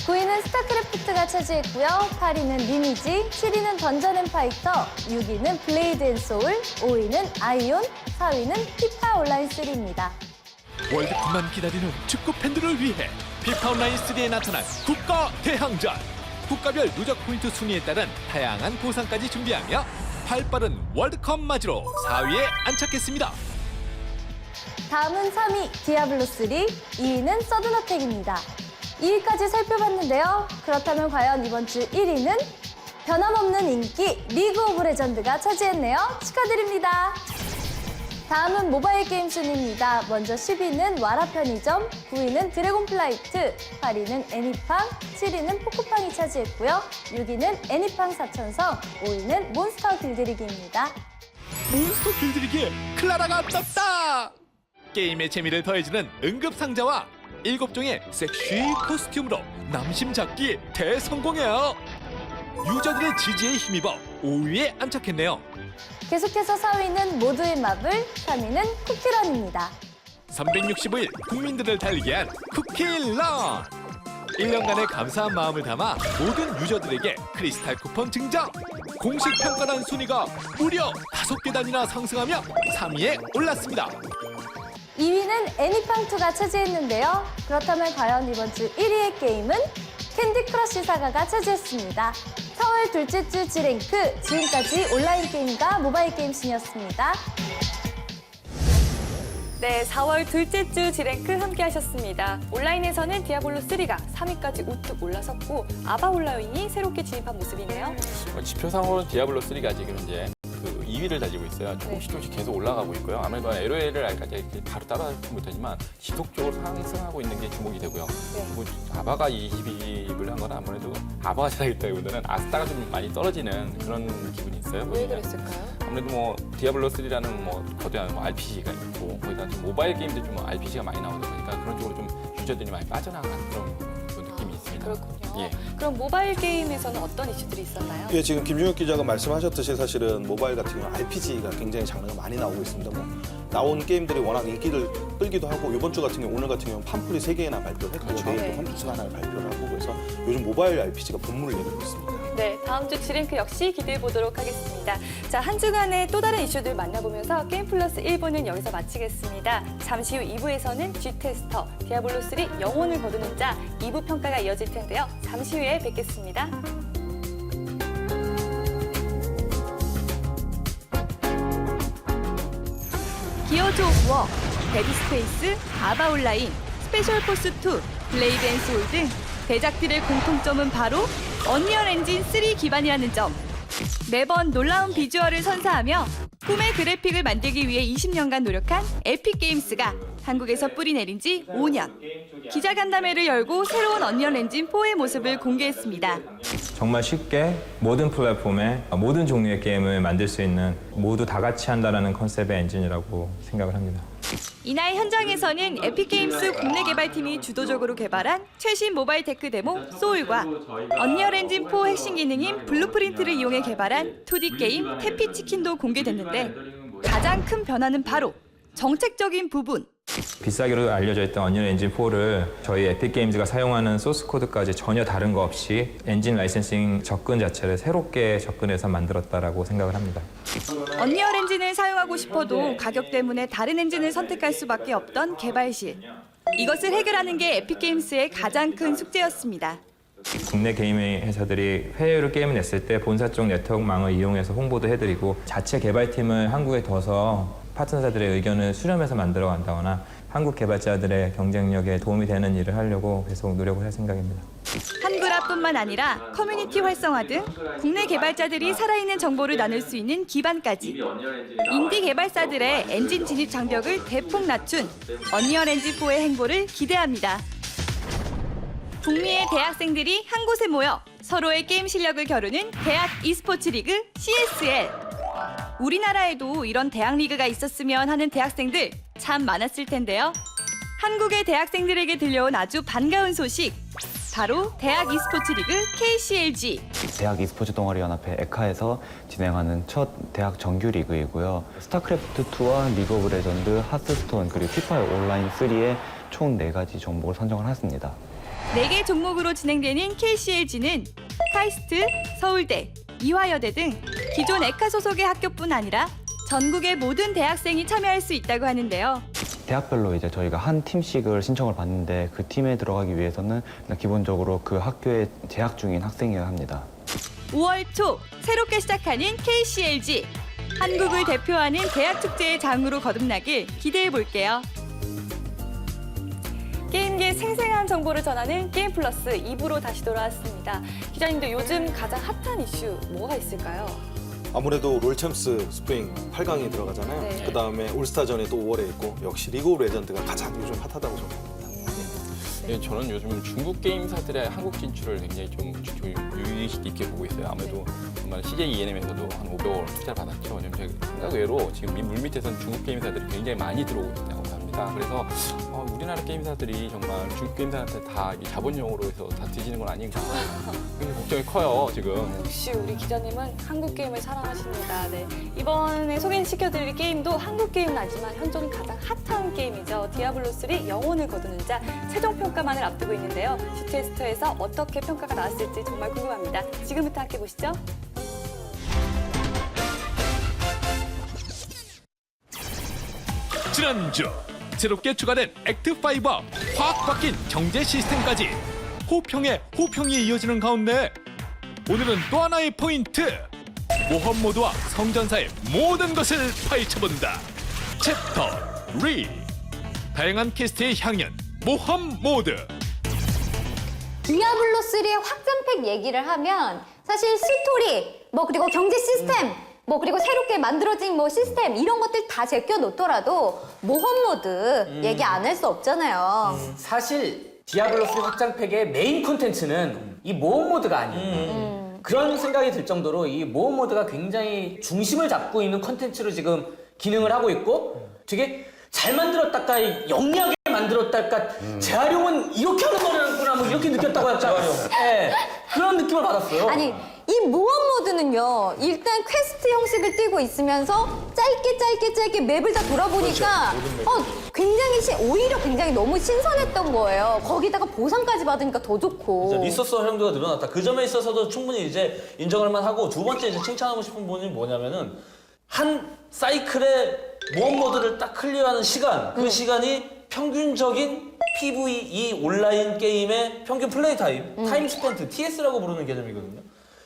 9위는 스타크래프트가 차지했고요. 8위는 리니지, 7위는 던전앤파이터, 6위는 블레이드앤소울, 5위는 아이온, 4위는 피파 온라인3입니다. 월드컵만 기다리는 축구 팬들을 위해 피파 온라인 3에 나타난 국가 대항전. 국가별 누적 포인트 순위에 따른 다양한 보상까지 준비하며 발빠른 월드컵 맞이로 4위에 안착했습니다. 다음은 3위 디아블로3, 2위는 서든어택입니다. 2위까지 살펴봤는데요. 그렇다면 과연 이번 주 1위는 변함없는 인기 리그 오브 레전드가 차지했네요. 축하드립니다. 다음은 모바일 게임 순위입니다. 먼저 10위는 와라 편의점, 9위는 드래곤 플라이트, 8위는 애니팡, 7위는 포코팡이 차지했고요. 6위는 애니팡 사천성, 5위는 몬스터 길들이기입니다. 몬스터 길들이기에 클라라가 떴다! 게임의 재미를 더해주는 응급상자와 7종의 섹시 코스튬으로 남심 잡기 대성공이에요. 유저들의 지지에 힘입어 5위에 안착했네요. 계속해서 4위는 모두의 마블, 3위는 쿠키런입니다. 365일 국민들을 달리게 한 쿠키런! 1년간의 감사한 마음을 담아 모든 유저들에게 크리스탈 쿠폰 증정! 공식 평가단 순위가 무려 5계단이나 상승하며 3위에 올랐습니다. 2위는 애니팡2가 차지했는데요. 그렇다면 과연 이번 주 1위의 게임은 캔디 크러쉬 사가가 차지했습니다. 4월 둘째 주 G랭크, 지금까지 온라인 게임과 모바일 게임 순이었습니다. 네, 4월 둘째 주 G랭크 함께 하셨습니다. 온라인에서는 디아블로3가 3위까지 우뚝 올라섰고 아바 온라인이 새롭게 진입한 모습이네요. 지표상으로는 디아블로3가 지금 이제 그 2위를 달리고 있어요. 조금씩 계속 올라가고 있고요. 아무래도 LOL을 아직까지 바로 따라잡지 못하지만 지속적으로 상승하고 있는 게 주목이 되고요. 그리고 아바가 22위를 한 건 아무래도 아바가 잘하겠다기보다는 아스타가 좀 많이 떨어지는 그런 기분이 있어요. 왜 그랬을까요? 아무래도 뭐 디아블로3라는 뭐 거대한 뭐 RPG가 있고 거기다 좀 모바일 게임도 좀 RPG가 많이 나오다 보니까 그런 쪽으로 좀 유저들이 많이 빠져나간 그런 느낌이 있습니다. 그렇군요. 예. 그럼 모바일 게임에서는 어떤 이슈들이 있었나요? 예, 지금 김준혁 기자가 말씀하셨듯이 사실은 모바일 같은 경우는 RPG가 굉장히 장르가 많이 나오고 있습니다. 뭐 나온 게임들이 워낙 인기를 끌기도 하고 이번 주 같은 경우 오늘 같은 경우는 팜플이 3개나 발표를 했고 내일 또 팜플 하나를 발표를 하고 그래서 요즘 모바일 RPG가 분물을 내고 있습니다. 네, 다음 주 G랭크 역시 기대해 보도록 하겠습니다. 자, 한 주간의 또 다른 이슈들 만나보면서 게임 플러스 1부는 여기서 마치겠습니다. 잠시 후 2부에서는 G테스터, 디아블로3 영혼을 거두는 자 2부 평가가 이어질 텐데요. 잠시 후에 뵙겠습니다. 기어즈 오브 워, 데드 스페이스, 아바 온라인, 스페셜 포스 2, 블레이드 앤 소울 등 대작들의 공통점은 바로 언리얼 엔진 3 기반이라는 점. 매번 놀라운 비주얼을 선사하며 꿈의 그래픽을 만들기 위해 20년간 노력한 에픽게임스가 한국에서 뿌리 내린 지 5년. 기자간담회를 열고 새로운 언리얼 엔진 4의 모습을 공개했습니다. 정말 쉽게 모든 플랫폼에 모든 종류의 게임을 만들 수 있는 모두 다 같이 한다는 컨셉의 엔진이라고 생각을 합니다. 이날 현장에서는 에픽게임스 국내 개발팀이 주도적으로 개발한 최신 모바일 테크 데모 소울과 언리얼 엔진 4 핵심 기능인 블루프린트를 이용해 개발한 2D 게임 태피치킨도 공개됐는데 가장 큰 변화는 바로 정책적인 부분. 비싸기로 알려져 있던 언리얼 엔진 4를 저희 에픽게임즈가 사용하는 소스 코드까지 전혀 다른 거 없이 엔진 라이센싱 접근 자체를 새롭게 접근해서 만들었다라고 생각을 합니다. 언리얼 엔진을 사용하고 싶어도 가격 때문에 다른 엔진을 선택할 수밖에 없던 개발실. 이것을 해결하는 게 에픽게임스의 가장 큰 숙제였습니다. 국내 게임 회사들이 해외로 게임을 냈을 때 본사 쪽 네트워크망을 이용해서 홍보도 해드리고 자체 개발팀을 한국에 둬서 파트너사들의 의견을 수렴해서 만들어 간다거나 한국 개발자들의 경쟁력에 도움이 되는 일을 하려고 계속 노력을 할 생각입니다. 한글화뿐만 아니라 커뮤니티 활성화 등 국내 개발자들이 살아있는 정보를 나눌 수 있는 기반까지 인디 개발사들의 엔진 진입 장벽을 대폭 낮춘 언리얼 엔진 4의 행보를 기대합니다. 북미의 대학생들이 한 곳에 모여 서로의 게임 실력을 겨루는 대학 e스포츠 리그 CSL. 우리나라에도 이런 대학 리그가 있었으면 하는 대학생들 참 많았을 텐데요. 한국의 대학생들에게 들려온 아주 반가운 소식. 바로 대학 e스포츠 리그 KCLG. 대학 e스포츠 동아리 연합회 에카에서 진행하는 첫 대학 정규 리그이고요. 스타크래프트2와 리그 오브 레전드, 하스스톤, 그리고 피파 온라인 3의 총 4가지 종목을 선정을 했습니다. 4개 종목으로 진행되는 KCLG는 카이스트, 서울대, 이화여대 등 기존 에카 소속의 학교뿐 아니라 전국의 모든 대학생이 참여할 수 있다고 하는데요. 대학별로 이제 저희가 한 팀씩을 신청을 받는데 그 팀에 들어가기 위해서는 기본적으로 그 학교에 재학 중인 학생이어야 합니다. 5월 초 새롭게 시작하는 KCLG. 한국을 대표하는 대학 축제의 장으로 거듭나길 기대해 볼게요. 게임계 게임의 생생한 정보를 전하는 게임 플러스 2부로 다시 돌아왔습니다. 기자님도 요즘 가장 핫한 이슈 뭐가 있을까요? 아무래도 롤챔스 스프링 8강이 들어가잖아요. 네. 그다음에 올스타전이 또 5월에 있고 역시 리그 오브 레전드가 가장 요즘 핫하다고 생각합니다. 예, 저는 요즘 중국 게임사들의 한국 진출을 굉장히 좀 유의식 있게 보고 있어요. 아무래도 정말 CJ ENM에서도 한 500억 투자를 받았죠. 왜냐면 제가 생각 외로 지금 물밑에서는 중국 게임사들이 굉장히 많이 들어오고 있다고 합니다. 그래서 우리나라 게임사들이 정말 중국 게임사한테 다 이 자본용으로 해서 다 뒤지는 건 아닌가. 굉장히 걱정이 커요, 지금. 역시 우리 기자님은 한국 게임을 사랑하십니다. 네. 이번에 소개시켜드릴 게임도 한국 게임은 아니지만 현존 가장 핫한 게임이죠. 디아블로3 영혼을 거두는 자 최종 평가만을 앞두고 있는데요. 슈테스터에서 어떻게 평가가 나왔을지 정말 궁금합니다. 지금부터 함께 보시죠. 지난주 새롭게 추가된 액트5와 확 바뀐 경제 시스템까지 호평에 이어지는 가운데 오늘은 또 하나의 포인트 모험 모드와 성전사의 모든 것을 파헤쳐본다. 챕터 3 다양한 퀘스트의 향연 모험 모드. 디아블로3의 확장팩 얘기를 하면 사실 스토리, 그리고 경제 시스템, 그리고 새롭게 만들어진 시스템 이런 것들 다 제껴 놓더라도 모험 모드 얘기 안 할 수 없잖아요. 사실 디아블로3 확장팩의 메인 콘텐츠는 이 모험 모드가 아니에요. 그런 생각이 들 정도로 이 모험 모드가 굉장히 중심을 잡고 있는 콘텐츠로 지금 기능을 하고 있고 되게 잘 만들었달까 영리하게 만들었달까 재활용은 이렇게 하는 거구나 이렇게 느꼈다고 할까 네, 그런 느낌을 받았어요. 아니 이 모험 모드는요 일단 퀘스트 형식을 띠고 있으면서 짧게 맵을 다 돌아보니까 오히려 굉장히 너무 신선했던 거예요. 거기다가 보상까지 받으니까 더 좋고. 리소스 활용도가 늘어났다. 그 점에 있어서도 충분히 이제 인정할 만하고 두 번째 이제 칭찬하고 싶은 부분이 뭐냐면은 한 사이클의 모험 모드를 딱 클리어하는 시간 그 시간이 평균적인 PVE 온라인 게임의 평균 플레이 타임 스펜트 TS라고 부르는 개념이거든요.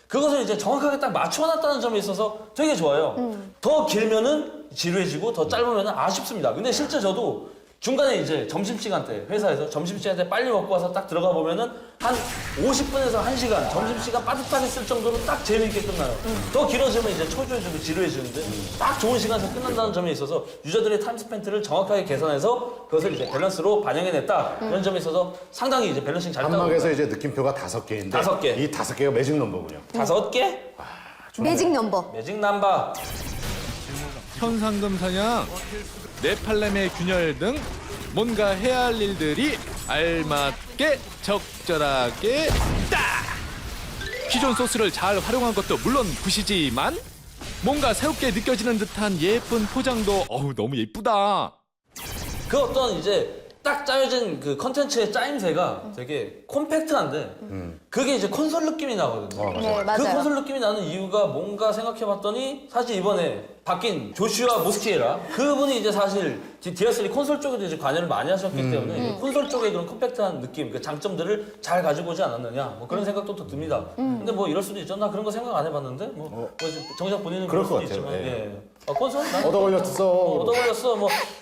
그것을 이제 정확하게 딱 맞춰놨다는 점에 있어서 되게 좋아요. 더 길면은 지루해지고 더 짧으면은 아쉽습니다. 근데 실제 저도 중간에 이제 점심시간 때 회사에서 점심시간 때 빨리 먹고 와서 딱 들어가 보면은 한 50분에서 1시간 점심시간 빠듯하게 쓸 정도로 딱 재미있게 끝나요. 더 길어지면 이제 초조해지고 지루해지는데 딱 좋은 시간에서 끝난다는 점에 있어서 유저들의 타임 스펜트를 정확하게 계산해서 그것을 이제 밸런스로 반영해냈다. 이런 점에 있어서 상당히 이제 밸런싱 잘 따고 한막에서 이제 느낌표가 5개인데 5개. 이 5개가 매직 넘버군요. 5개? 매직 넘버. 매직 넘버. 현상금 사냥, 네팔렘의 균열 등 뭔가 해야 할 일들이 알맞게 적절하게 딱! 기존 소스를 잘 활용한 것도 물론 굿이지만 뭔가 새롭게 느껴지는 듯한 예쁜 포장도 너무 예쁘다. 그 어떤 이제 딱 짜여진 그 컨텐츠의 짜임새가 되게 콤팩트한데 그게 이제 콘솔 느낌이 나거든요. 네, 맞아요. 그 콘솔 느낌이 나는 이유가 뭔가 생각해봤더니 사실 이번에 바뀐 조슈아 모스키에라 그분이 이제 사실 디아3 콘솔 쪽에도 이제 관여를 많이 하셨기 때문에 콘솔 쪽의 그런 컴팩트한 느낌, 그 장점들을 잘 가지고 오지 않았느냐 그런 생각도 또 듭니다. 근데 이럴 수도 있죠. 나 그런 거 생각 안 해봤는데 정작 본인은 그럴 수도 있지만 예. 콘솔 얻어 걸렸어.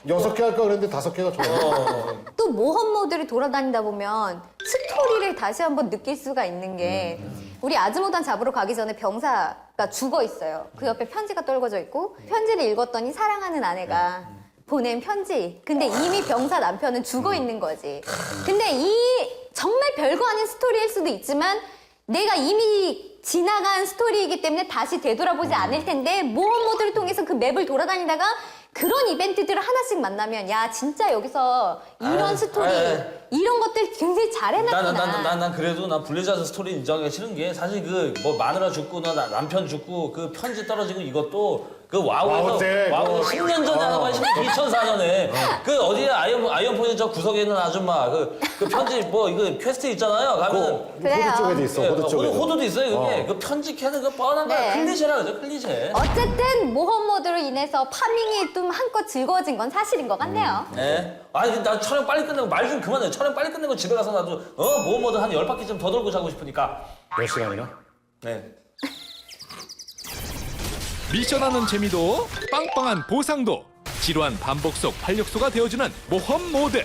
6개 할까 그랬는데 5개가 좋아. 또 모험 모드를 돌아다니다 보면 스토리를 다시 한번 느낄 수가 있는 게 우리 아즈모단 잡으러 가기 전에 병사가 죽어 있어요. 그 옆에 편지가 떨궈져 있고 편지를 읽었더니 사랑하는 아내가 보낸 편지. 근데 이미 병사 남편은 죽어 있는 거지. 근데 이 정말 별거 아닌 스토리일 수도 있지만 내가 이미 지나간 스토리이기 때문에 다시 되돌아보지 않을 텐데 모험 모드를 통해서 그 맵을 돌아다니다가 그런 이벤트들을 하나씩 만나면 야 진짜 여기서 이런 스토리 이런 것들 굉장히 잘 해놨구나. 난 그래도 난 블리자드 스토리 인정하기가 싫은 게 사실 그 마누라 죽고 남편 죽고 그 편지 떨어지고 이것도 그 와우에서 10년 전에 하는 거야. 2004년에 그 어디에 아이언폰이 저 구석에 있는 아줌마 그 편지 이거 퀘스트 있잖아요. 가면 호두 쪽에도 있어. 호두 쪽에도. 호두도 있어요. 그게 그 편지 캐는 거 뻔한 거야. 클리셰라 그러죠. 클리셰. 어쨌든 모험 모드로 인해서 파밍이 좀 한껏 즐거워진 건 사실인 것 같네요. 네. 아니 나 촬영 빨리 끝내고 말 좀 그만해. 촬영 빨리 끝내고 집에 가서 나도 모험 모드 한 10바퀴 좀 더 돌고 자고 싶으니까. 몇 시간이나? 네. 미션하는 재미도 빵빵한 보상도 지루한 반복 속 활력소가 되어주는 모험 모드.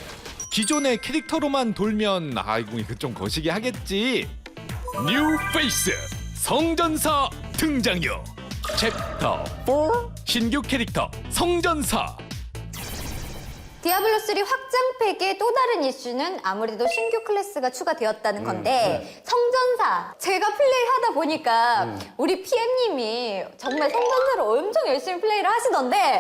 기존의 캐릭터로만 돌면 이거 좀 거시기 하겠지. 뉴 페이스 성전사 등장요. 챕터 4 신규 캐릭터 성전사. 디아블로3 확장팩의 또 다른 이슈는 아무래도 신규 클래스가 추가되었다는 건데 성전사 제가 플레이하다 보니까 우리 PM님이 정말 성전사를 엄청 열심히 플레이를 하시던데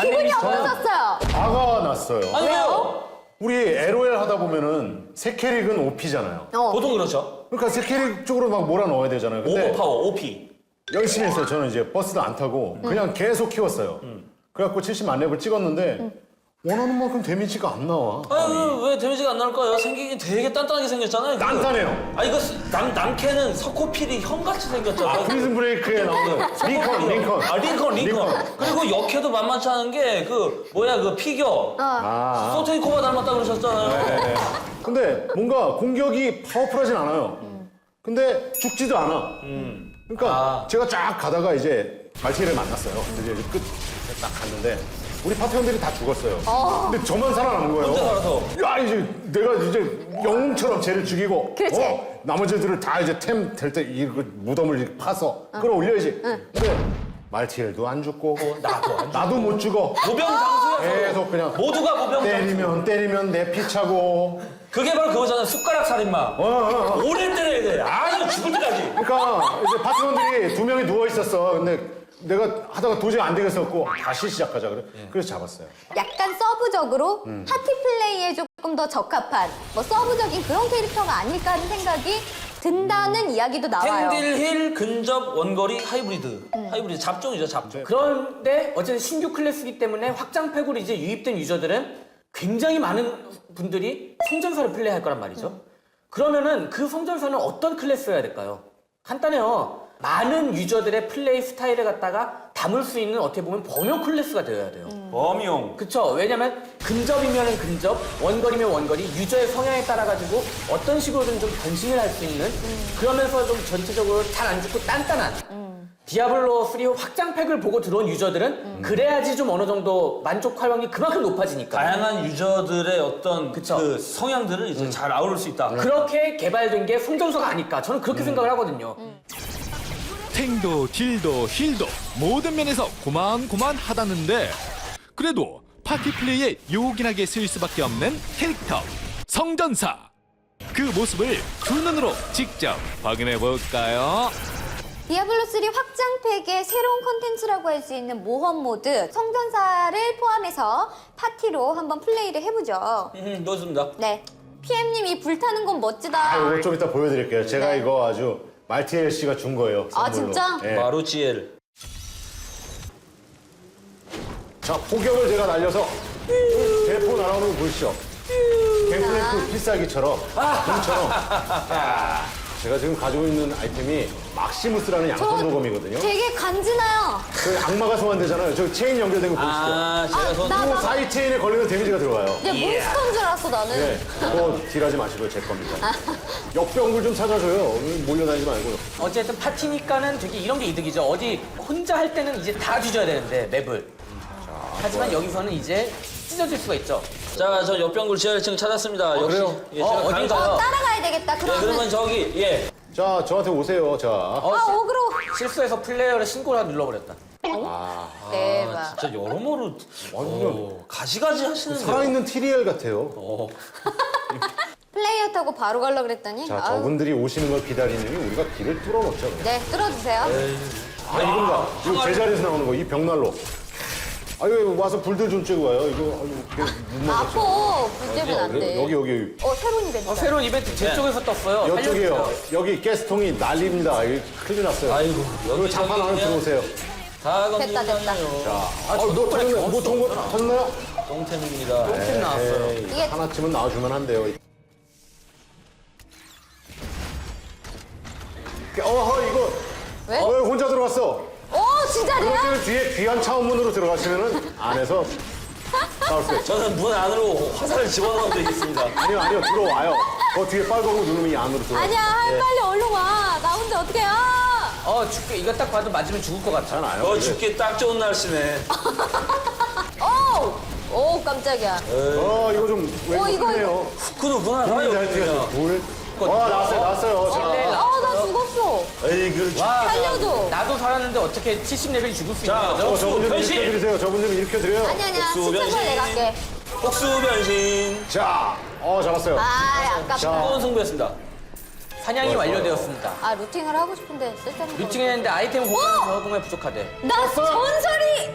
기분이 어떠셨어요? 화가 났어요. 아니, 왜요? 우리 LOL 하다 보면은 새 캐릭은 OP잖아요. 보통 그렇죠. 그러니까 새 캐릭 쪽으로 막 몰아넣어야 되잖아요. 근데 오버파워, OP. 열심히 했어요. 저는 이제 버스도 안 타고 그냥 계속 키웠어요. 그래갖고 70만 렙을 찍었는데 원하는 만큼 데미지가 안 나와. 왜 데미지가 안 나올까요? 생기긴 되게 단단하게 생겼잖아요. 단단해요. 이거 남캐는 석호필이 형같이 생겼잖아요. 프리즌 브레이크에 나오는 링컨. 링컨. 그리고 역해도 만만치 않은 게 그 피겨. 소테이코바 닮았다 그러셨잖아요. 네. 근데 뭔가 공격이 파워풀하진 않아요. 근데 죽지도 않아. 그러니까 제가 쫙 가다가 이제 말티를 만났어요. 이제 끝에 딱 갔는데 우리 파티원들이 다 죽었어요. 근데 저만 살아남은 거예요. 혼자 살아서. 야, 이제 내가 이제 영웅처럼 쟤를 죽이고 그렇지. 나머지들을 다 이제 템 될 때 이 무덤을 이렇게 파서 끌어올려야지. 근데 말티엘도 안 죽고 나도 못 죽어. 무병장수야. 계속 그냥 모두가 무병장수. 때리면 내 피 차고. 그게 바로 그거잖아요. 숟가락 살인마. 오래 때려야 돼. 아주 죽을 때까지. 그러니까 이제 파티원들이 2명이 누워 있었어. 근데 내가 하다가 도저히 안 되겠었고 다시 시작하자 그래. 그래서 잡았어요. 약간 서브적으로 파티 플레이에 조금 더 적합한 서브적인 그런 캐릭터가 아닐까 하는 생각이 든다는 이야기도 나와요. 캔딜, 힐, 근접, 원거리, 하이브리드. 하이브리드 잡종이죠, 잡종. 그런데 어쨌든 신규 클래스이기 때문에 확장팩으로 이제 유입된 유저들은 굉장히 많은 분들이 성전사를 플레이할 거란 말이죠. 그러면은 그 성전사는 어떤 클래스여야 될까요? 간단해요. 많은 유저들의 플레이 스타일을 갖다가 담을 수 있는 어떻게 보면 범용 클래스가 되어야 돼요. 범용. 그쵸. 왜냐면 근접이면 근접, 원거리면 원거리, 유저의 성향에 따라가지고 어떤 식으로든 좀 변신을 할 수 있는 그러면서 좀 전체적으로 잘 안 죽고 단단한 디아블로3 확장팩을 보고 들어온 유저들은 그래야지 좀 어느 정도 만족 활용이 그만큼 높아지니까. 다양한 유저들의 어떤 그 성향들을 이제 잘 아우를 수 있다. 그렇게 개발된 게 성전사가 아닐까. 저는 그렇게 생각을 하거든요. 탱도 딜도 힐도 모든 면에서 고만고만하다는데 그래도 파티 플레이에 요긴하게 쓰일 수밖에 없는 캐릭터 성전사. 그 모습을 두 눈으로 직접 확인해 볼까요? 디아블로3 확장팩의 새로운 콘텐츠라고 할 수 있는 모험 모드 성전사를 포함해서 파티로 한번 플레이를 해보죠. 넣어줍니다. 네. PM님이 불타는 건 멋지다. 이거 좀 이따 보여드릴게요. 제가 이거 아주 말티엘 씨가 준 거예요. 선물로. 진짜? 네. 마루지엘. 자, 폭격을 제가 날려서 대포 날아오는 거 보이시죠? 갱플랭크 필살기처럼 공처럼. 제가 지금 가지고 있는 아이템이 막시무스라는 양손 도검이거든요. 되게 간지나요. 그 악마가 소환되잖아요. 저 체인 연결된 거 보이시죠? 제가 그 사이 체인에 걸리면 데미지가 들어가요. 이게 몬스터인 줄 알았어 나는. 네, 그거 딜하지 마시고요. 제 겁니다. 역병굴 좀 찾아줘요. 몰려다니지 말고. 어쨌든 파티니까는 되게 이런 게 이득이죠. 어디 혼자 할 때는 이제 다 뒤져야 되는데 맵을. 하지만 여기서는 이제 찢어질 수가 있죠. 자, 저 역병굴 지하층 찾았습니다. 역시. 그래요? 예, 제가 강가요. 따라가야 되겠다. 예, 그러면 저기 자, 저한테 오세요. 자. 어그로. 실수해서 플레이어를 신고를 눌러버렸다. 대박. 진짜 여러모로 완전 가지가지 하시는데. 살아있는 티리엘 같아요. 플레이어 타고 바로 가려고 그랬더니. 자, 저분들이 오시는 걸 기다리느니 우리가 길을 뚫어놓죠. 네, 뚫어주세요. 이건가? 이거 제자리에서 나오는 거, 이 벽난로. 아유, 와서 불들 좀 쬐고 와요. 이거, 못 먹었죠. 아파. 불 쬐면 안 돼. 여기. 새로운 이벤트. 새로운 이벤트 제 쪽에서 떴어요. 이쪽이에요. 여기 가스통이 난립니다. 이거 큰일 났어요. 아이고, 여기 장판 안에 들어오세요. 다 됐다. 자, 너 터졌나요? 뭐 좋은 거 터졌나요? 똥템입니다. 똥템 나왔어요. 이게 하나쯤은 나와주면 안 돼요. 이거. 왜? 혼자 들어갔어. 진짜로요? 그럴 때는 뒤에 귀한 차원문으로 들어가시면은 안에서 싸울 수 있어요. 저는 문 안으로 화살을 집어넣어 드리겠습니다. 아니요, 들어와요. 그 뒤에 빨간 거 누르면 이 안으로 들어와요. 아니야, 빨리 얼른 와. 나 혼자 어떻게 해? 죽게. 이거 딱 봐도 맞으면 죽을 것 같잖아요. 죽기 딱 좋은 날씨네. 오, 깜짝이야. 이거 좀 왜 이거, 그러네요. 그거구나. 잘 뛰었어. 나왔어요. 자. 나 죽었어. 에이그. 살려줘. 나도 살았는데 어떻게 70레벨이 죽을 수 있냐? 저분 좀 일으켜드리세요. 저분 좀 일으켜드려요. 아니야. 진짜 걸 내가 할게. 복수 변신. 자, 잡았어요. 아깝다. 싱거운 승부였습니다. 사냥이 완료되었습니다. 루팅을 하고 싶은데 쓸데없는 루팅했는데 아이템 공간에 부족하대. 나 전설이!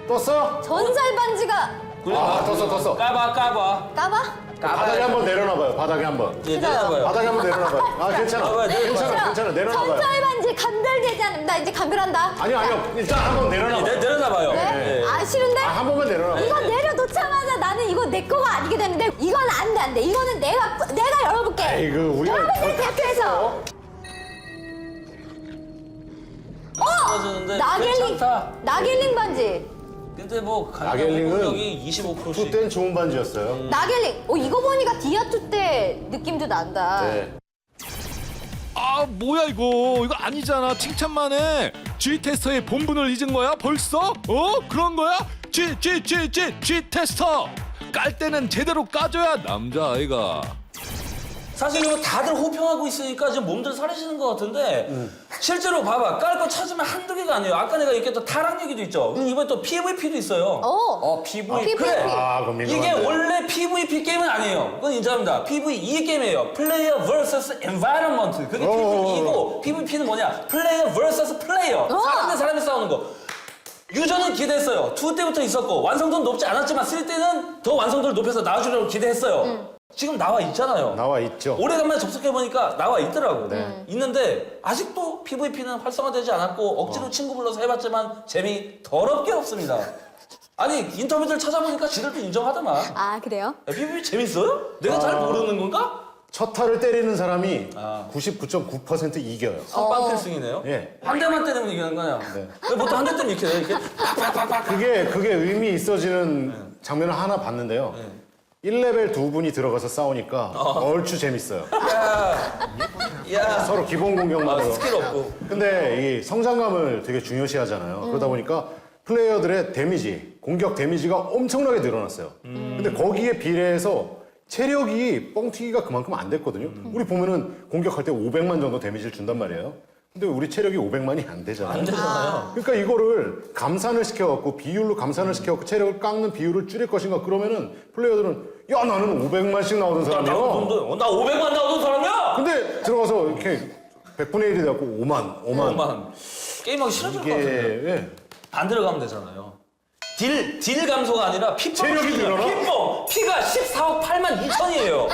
떴어? 전설 반지가 떴어. 까봐. 까봐? 바닥에 한번 내려놔봐요. 바닥에 한번. 내려놔봐요. 바닥에 한번 내려놔봐요. 괜찮아. 괜찮아. 내려놔봐요. 전설 반지 감별되지 않으면 나 이제 감별한다. 아니요. 일단 한번 내려놔봐요. 내려놔봐요. 네? 싫은데? 한 번만 내려놔봐요. 이거 내려놓자마자 나는 이거 내 거가 아니게 되는데 이건 안 돼. 이거는 내가 열어볼게. 아이고, 우리가 여러분들 대표해서. 나겔링 반지. 근데 뭐 나겔링은 공격이 25%씩. 그땐 좋은 반지였어요. 나겔링. 이거 보니까 디아2 때 느낌도 난다. 네. 아 뭐야 이거 아니잖아. 칭찬만 해. G 테스터의 본분을 잊은 거야 벌써? 그런 거야? G 테스터 깔 때는 제대로 까줘야 남자아이가. 사실 이거 다들 호평하고 있으니까 지금 몸들 사리시는 것 같은데 실제로 봐봐. 깔 거 찾으면 한두 개가 아니에요. 아까 내가 얘기했던 타락 얘기도 있죠. 이번에 또 PVP도 있어요. PVP. 그래. 그럼 이게 민망하네. 원래 PVP 게임은 아니에요. 그건 인정합니다. PVE 게임이에요. 플레이어 vs environment. 그게 PVE고 PVP는 뭐냐? 플레이어 vs 플레이어. 사람 대 사람이 싸우는 거. 유저는 기대했어요. 2 때부터 있었고 완성도는 높지 않았지만 3 때는 더 완성도를 높여서 나와주려고 기대했어요. 지금 나와 있잖아요. 나와 있죠. 오래간만에 접속해보니까 나와 있더라고. 있는데 아직도 PVP는 활성화되지 않았고 억지로 친구 불러서 해봤지만 재미 더럽게 없습니다. 아니 인터뷰들 찾아보니까 지들도 인정하더만. 그래요? PVP 재밌어요? 내가 잘 모르는 건가? 첫 타를 때리는 사람이 99.9% 이겨요. 선빵 필승이네요. 예. 한 대만 때리면 이기는 거냐? 왜 보통 한 대 때리면 이렇게 돼요? 이렇게 팍팍팍팍. 그게 의미 있어지는 장면을 하나 봤는데요. 1레벨 두 분이 들어가서 싸우니까 얼추 재밌어요. 야. 서로 기본 공격만 해요. 스킬 없고. 근데 이 성장감을 되게 중요시 하잖아요. 그러다 보니까 플레이어들의 데미지, 공격 데미지가 엄청나게 늘어났어요. 근데 거기에 비례해서 체력이 뻥튀기가 그만큼 안 됐거든요. 우리 보면은 공격할 때 500만 정도 데미지를 준단 말이에요. 근데 우리 체력이 500만이 안 되잖아요. 안 되잖아요. 그러니까 이거를 감산을 시켜갖고 비율로 감산을 시켜갖고 체력을 깎는 비율을 줄일 것인가 그러면은 플레이어들은 야 나는 500만씩 나오던 사람이야. 나 500만 나오던 사람이야. 근데 들어가서 이렇게 100분의 1이 돼갖고 5만. 게임하기 싫어질 것 같은데. 이게 반대로 가면 되잖아요. 딜 감소가 아니라 피뻥. 체력이 늘어나? 피가 14억 8만 2천이에요.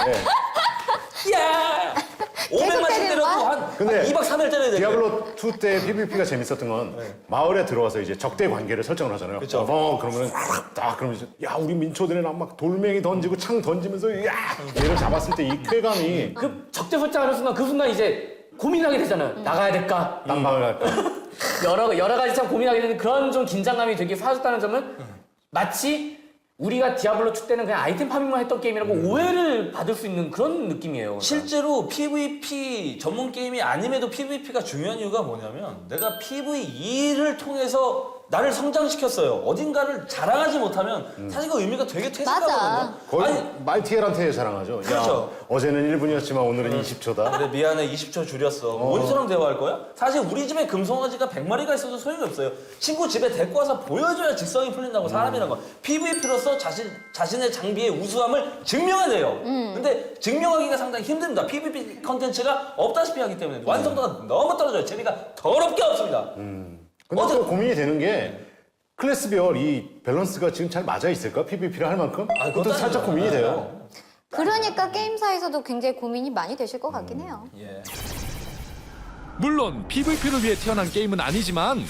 야 500만씩 때려도 한 근데 2박 3일 때려야 돼. 디아블로2 때 PVP가 재밌었던 건 마을에 들어와서 이제 적대 관계를 설정을 하잖아요. 그쵸. 그러면은 그러면 이제 야 우리 민초들이랑 막 돌멩이 던지고 창 던지면서 야 얘를 잡았을 때 이 쾌감이 그 적대 설정하는 순간 그 순간 이제 고민하게 되잖아요. 나가야 될까? 난방을 갈까? 여러 가지 참 고민하게 되는 그런 좀 긴장감이 되게 사라졌다는 점은 마치 우리가 디아블로2 때는 그냥 아이템 파밍만 했던 게임이라고 오해를 받을 수 있는 그런 느낌이에요. 실제로 PVP 전문 게임이 아님에도 PVP가 중요한 이유가 뭐냐면 내가 PVE를 통해서 나를 성장시켰어요. 어딘가를 자랑하지 못하면 사실 그 의미가 되게 퇴색하거든요. 거의 말티엘한테 자랑하죠. 그렇죠. 야, 어제는 1분이었지만 오늘은 20초다. 그래 미안해 20초 줄였어. 어디서랑 대화할 거야? 사실 우리 집에 금송아지가 100마리가 있어도 소용이 없어요. 친구 집에 데리고 와서 보여줘야 직성이 풀린다고 사람이란 건. PVP로서 자신의 장비의 우수함을 증명해야 돼요. 근데 증명하기가 상당히 힘듭니다. PVP 컨텐츠가 없다시피 하기 때문에 완성도가 너무 떨어져요. 재미가 더럽게 없습니다. 근데 또 고민이 되는 게 클래스별 이 밸런스가 지금 잘 맞아 있을까? PVP를 할 만큼? 그것도 살짝 고민이 돼요. 그러니까 게임사에서도 굉장히 고민이 많이 되실 것 같긴 해요. 물론 PVP를 위해 태어난 게임은 아니지만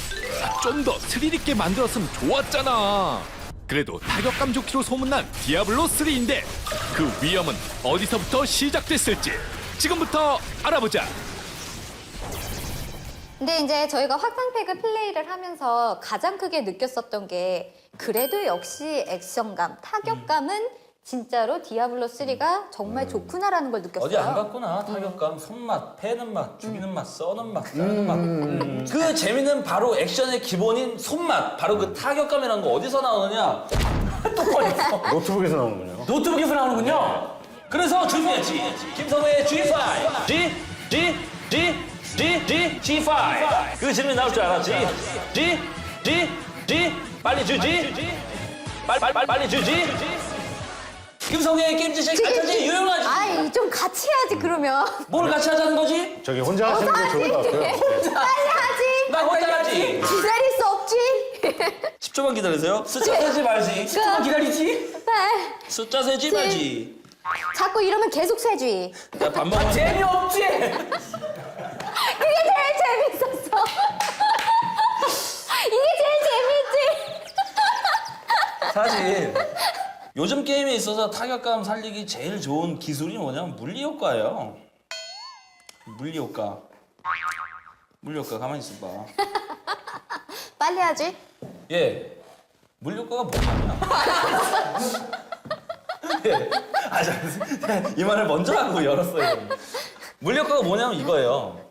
좀 더 스릴 있게 만들었으면 좋았잖아. 그래도 타격감 좋기로 소문난 디아블로3인데 그 위험은 어디서부터 시작됐을지 지금부터 알아보자. 근데 이제 저희가 확장팩을 플레이를 하면서 가장 크게 느꼈었던 게 그래도 역시 액션감, 타격감은 진짜로 디아블로3가 정말 좋구나라는 걸 느꼈어요. 어디 안 갔구나. 타격감, 손맛, 패는 맛, 죽이는 맛, 써는 맛, 싸는 맛. 그 재미는 바로 액션의 기본인 손맛. 바로 그 타격감이라는 거 어디서 나오느냐? 또 꺼냈어. 노트북에서 나오는군요. 노트북에서 나오는군요. 그래서 준비했지. 김성우의 G5. G5. 그 질문이 나올 줄 알았지. G. 빨리 주지. 빨리 주지. 김성우의 게임 지식 가차지 유용하지. 아이, 좀 같이 해야지, 그러면. 뭘 같이 하자는 거지? 저기 혼자 하시는 게 좋을 것 같고요. 빨리 하지. 나 혼자 하지. 기다릴 수 없지. 10초만 기다리세요. 숫자 세지 말지. 10초만 기다리지. 네. 숫자 세지 말지. 자꾸 이러면 계속 세지. 야, 밥 먹어. 재미없지? 그게 제일 재밌었어. 이게 제일 재밌지. 사실 요즘 게임에 있어서 타격감 살리기 제일 좋은 기술이 뭐냐면 물리효과예요. 물리효과 가만히 있어봐. 빨리 하지. 예, 물리효과가 뭐냐면 예, 이 말을 먼저 하고 열었어요. 물리효과가 뭐냐면 이거예요.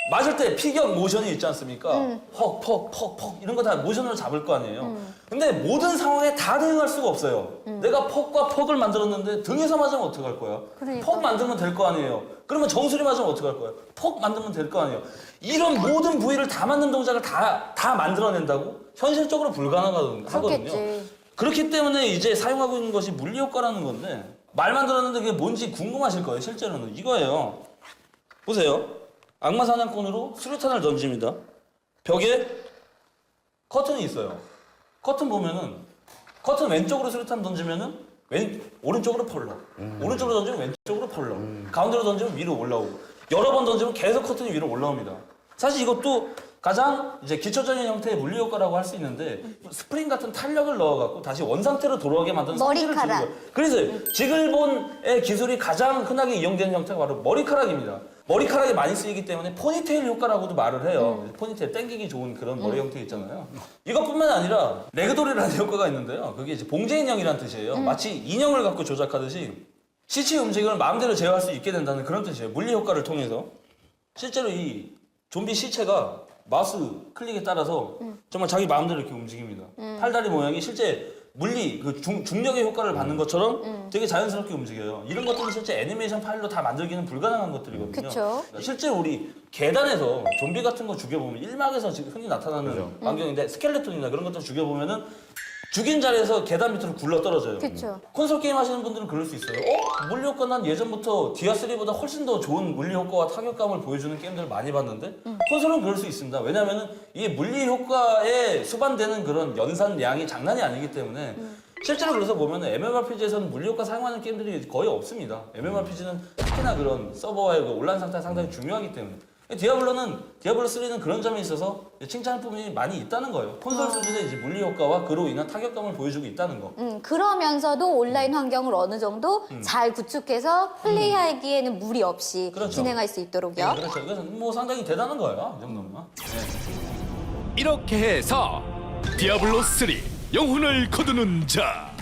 맞을 때 피격 모션이 있지 않습니까? 퍽 이런 거 다 모션으로 잡을 거 아니에요. 근데 모든 상황에 다 대응할 수가 없어요. 내가 퍽과 퍽을 만들었는데 등에서 맞으면 어떡할 거야? 그러니까. 퍽 만들면 될 거 아니에요. 그러면 정수리 맞으면 어떡할 거야? 퍽 만들면 될 거 아니에요. 이런 모든 부위를 다 만든 동작을 다 만들어낸다고? 현실적으로 불가능하거든요. 그렇겠지. 그렇기 때문에 이제 사용하고 있는 것이 물리효과라는 건데 말만 들었는데 그게 뭔지 궁금하실 거예요. 실제로는 이거예요. 보세요. 악마 사냥꾼으로 수류탄을 던집니다. 벽에 커튼이 있어요. 커튼 보면은 커튼 왼쪽으로 수류탄 던지면은 오른쪽으로 펄럭. 오른쪽으로 던지면 왼쪽으로 펄럭. 가운데로 던지면 위로 올라오고. 여러 번 던지면 계속 커튼이 위로 올라옵니다. 사실 이것도 가장 이제 기초적인 형태의 물리효과라고 할 수 있는데 스프링 같은 탄력을 넣어갖고 다시 원상태로 돌아오게 만드는 성질을 주는 머리카락. 거예요. 그래서 지글본의 기술이 가장 흔하게 이용되는 형태가 바로 머리카락입니다. 머리카락이 많이 쓰이기 때문에 포니테일 효과라고도 말을 해요. 포니테일 땡기기 좋은 그런 머리 형태 있잖아요. 이것뿐만 아니라 레그돌이라는 효과가 있는데요. 그게 이제 봉제 인형이라는 뜻이에요. 마치 인형을 갖고 조작하듯이 시체 움직임을 마음대로 제어할 수 있게 된다는 그런 뜻이에요. 물리 효과를 통해서. 실제로 이 좀비 시체가 마우스 클릭에 따라서 정말 자기 마음대로 이렇게 움직입니다. 팔다리 모양이 실제 물리, 그 중력의 효과를 받는 것처럼 되게 자연스럽게 움직여요. 이런 것들은 실제 애니메이션 파일로 다 만들기는 불가능한 것들이거든요. 그쵸. 실제 우리 계단에서 좀비 같은 거 죽여보면 1막에서 지금 흔히 나타나는 광경인데 스켈레톤이나 그런 것들 죽여보면은 죽인 자리에서 계단 밑으로 굴러 떨어져요. 그쵸. 콘솔 게임 하시는 분들은 그럴 수 있어요. 물리 효과 난 예전부터 디아3보다 훨씬 더 좋은 물리 효과와 타격감을 보여주는 게임들을 많이 봤는데 콘솔은 그럴 수 있습니다. 왜냐면은 이게 물리 효과에 수반되는 그런 연산량이 장난이 아니기 때문에 실제로 그래서 보면 MMORPG에서는 물리 효과 사용하는 게임들이 거의 없습니다. MMORPG는 특히나 그런 서버와의 그 온라인 상태가 상당히 중요하기 때문에. 디아블로3는 그런 점에 있어서 칭찬할 부분이 많이 있다는 거예요. 콘솔 수준의 이제 물리 효과와 그로 인한 타격감을 보여주고 있다는 거. 그러면서도 온라인 환경을 어느 정도 잘 구축해서 플레이하기에는 무리 없이 그렇죠. 진행할 수 있도록요. 네, 그렇죠. 그래서 뭐 상당히 대단한 거예요. 이 정도면. 이렇게 해서 디아블로3 영혼을 거두는 자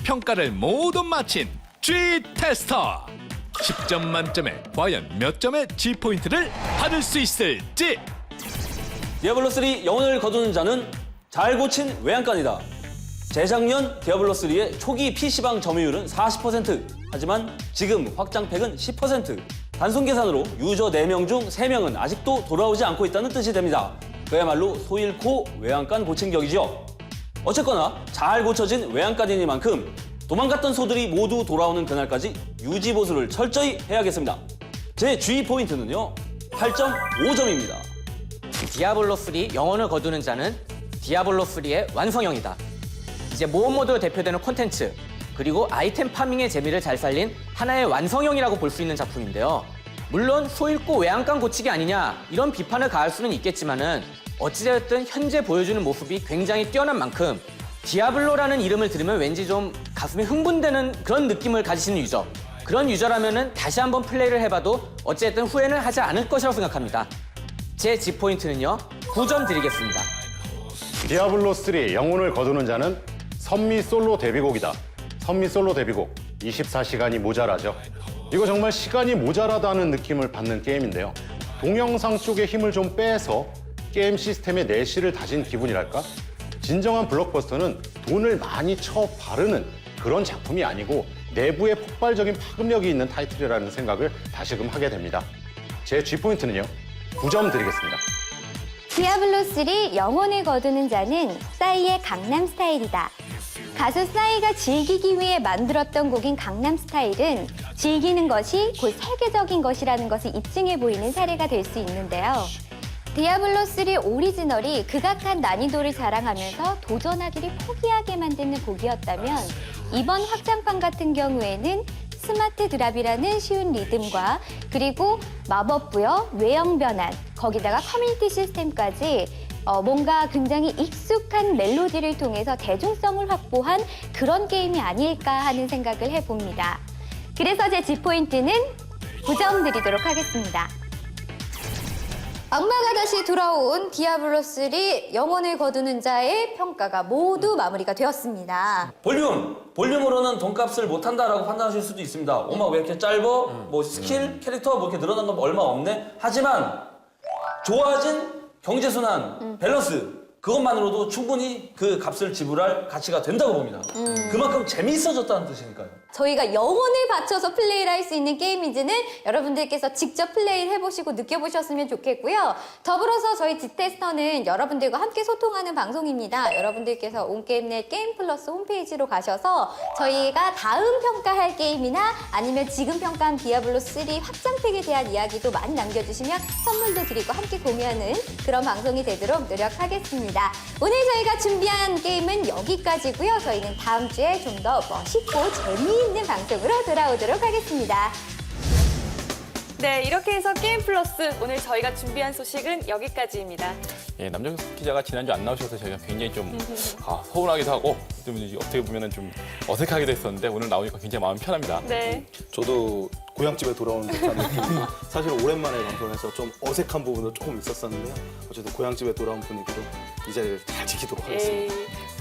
평가를 모두 마친 G 테스터 10점 만점에 과연 몇 점의 G 포인트를 받을 수 있을지. 디아블로3 영혼을 거두는 자는 잘 고친 외양간이다. 재작년 디아블로3의 초기 PC방 점유율은 40%. 하지만 지금 확장팩은 10%. 단순 계산으로 유저 4명 중 3명은 아직도 돌아오지 않고 있다는 뜻이 됩니다. 그야말로 소잃고 외양간 고친 격이죠. 어쨌거나 잘 고쳐진 외양간이니만큼 도망갔던 소들이 모두 돌아오는 그날까지 유지 보수를 철저히 해야겠습니다. 제 G 포인트는요 8.5점입니다. 디아블로3 영혼을 거두는 자는 디아블로3의 완성형이다. 이제 모험 모드로 대표되는 콘텐츠 그리고 아이템 파밍의 재미를 잘 살린 하나의 완성형이라고 볼 수 있는 작품인데요. 물론 소잃고 외양간 고치기 아니냐 이런 비판을 가할 수는 있겠지만은 어찌되었든 현재 보여주는 모습이 굉장히 뛰어난 만큼 디아블로라는 이름을 들으면 왠지 좀 가슴이 흥분되는 그런 느낌을 가지시는 유저. 그런 유저라면은 다시 한번 플레이를 해봐도 어쨌든 후회는 하지 않을 것이라고 생각합니다. 제 G 포인트는요 9점 드리겠습니다. 디아블로3 영혼을 거두는 자는 선미 솔로 데뷔곡이다. 선미 솔로 데뷔곡 24시간이 모자라죠. 이거 정말 시간이 모자라다는 느낌을 받는 게임인데요. 동영상 쪽의 힘을 좀 빼서 게임 시스템의 내실을 다진 기분이랄까? 진정한 블록버스터는 돈을 많이 쳐 바르는 그런 작품이 아니고 내부에 폭발적인 파급력이 있는 타이틀이라는 생각을 다시금 하게 됩니다. 제 G포인트는요, 9점 드리겠습니다. 디아블로 3 영혼을 거두는 자는 싸이의 강남 스타일이다. 가수 싸이가 즐기기 위해 만들었던 곡인 강남 스타일은 즐기는 것이 곧 세계적인 것이라는 것을 입증해 보이는 사례가 될 수 있는데요. 디아블로 3 오리지널이 극악한 난이도를 자랑하면서 도전하기를 포기하게 만드는 곡이었다면 이번 확장판 같은 경우에는 스마트 드랍이라는 쉬운 리듬과 그리고 마법 부여, 외형 변환, 거기다가 커뮤니티 시스템까지 뭔가 굉장히 익숙한 멜로디를 통해서 대중성을 확보한 그런 게임이 아닐까 하는 생각을 해봅니다. 그래서 제 G포인트는 9점 드리도록 하겠습니다. 악마가 다시 돌아온 디아블로 3 영혼을 거두는 자의 평가가 모두 마무리가 되었습니다. 볼륨으로는 돈값을 못한다라고 판단하실 수도 있습니다. 엄마 왜 이렇게 짧어? 뭐 스킬, 캐릭터 뭐 이렇게 늘어난 건 얼마 없네? 하지만 좋아진 경제순환, 밸런스 그것만으로도 충분히 그 값을 지불할 가치가 된다고 봅니다. 그만큼 재미있어졌다는 뜻이니까요. 저희가 영혼을 바쳐서 플레이를 할 수 있는 게임인지는 여러분들께서 직접 플레이를 해보시고 느껴보셨으면 좋겠고요. 더불어서 저희 G테스터는 여러분들과 함께 소통하는 방송입니다. 여러분들께서 온게임넷 게임플러스 홈페이지로 가셔서 저희가 다음 평가할 게임이나 아니면 지금 평가한 디아블로3 확장팩에 대한 이야기도 많이 남겨주시면 선물도 드리고 함께 공유하는 그런 방송이 되도록 노력하겠습니다. 오늘 저희가 준비한 게임은 여기까지고요. 저희는 다음 주에 좀 더 멋있고 재미있는 방송으로 돌아오도록 하겠습니다. 네, 이렇게 해서 게임 플러스 오늘 저희가 준비한 소식은 여기까지입니다. 예, 남정석 기자가 지난주 안 나오셔서 저희가 굉장히 좀 서운하기도 하고 좀 어떻게 보면은 좀 어색하기도 했었는데 오늘 나오니까 굉장히 마음이 편합니다. 네. 저도 고향집에 돌아온 듯한 느낌이 사실 오랜만에 방송해서 좀 어색한 부분도 조금 있었었는데요. 어쨌든 고향집에 돌아온 분위기로 이 자리를 잘 지키도록 하겠습니다.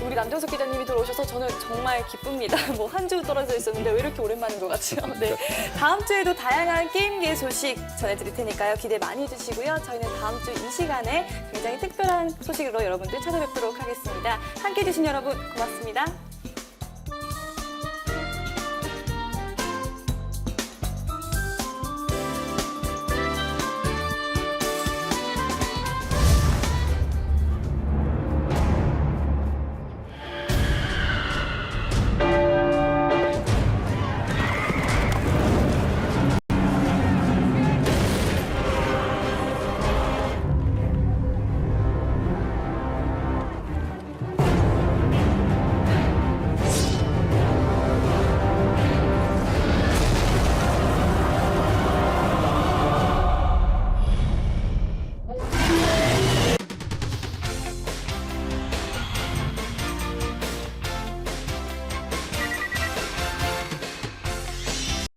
우리 남정석 기자님이 들어오셔서 저는 정말 기쁩니다. 뭐 한 주 떨어져 있었는데 왜 이렇게 오랜만인 것 같죠? 네. 다음 주에도 다양한 게임계 소식 전해드릴 테니까요. 기대 많이 해주시고요. 저희는 다음 주 이 시간에 굉장히 특별한 소식으로 여러분들 찾아뵙도록 하겠습니다. 함께해 주신 여러분 고맙습니다.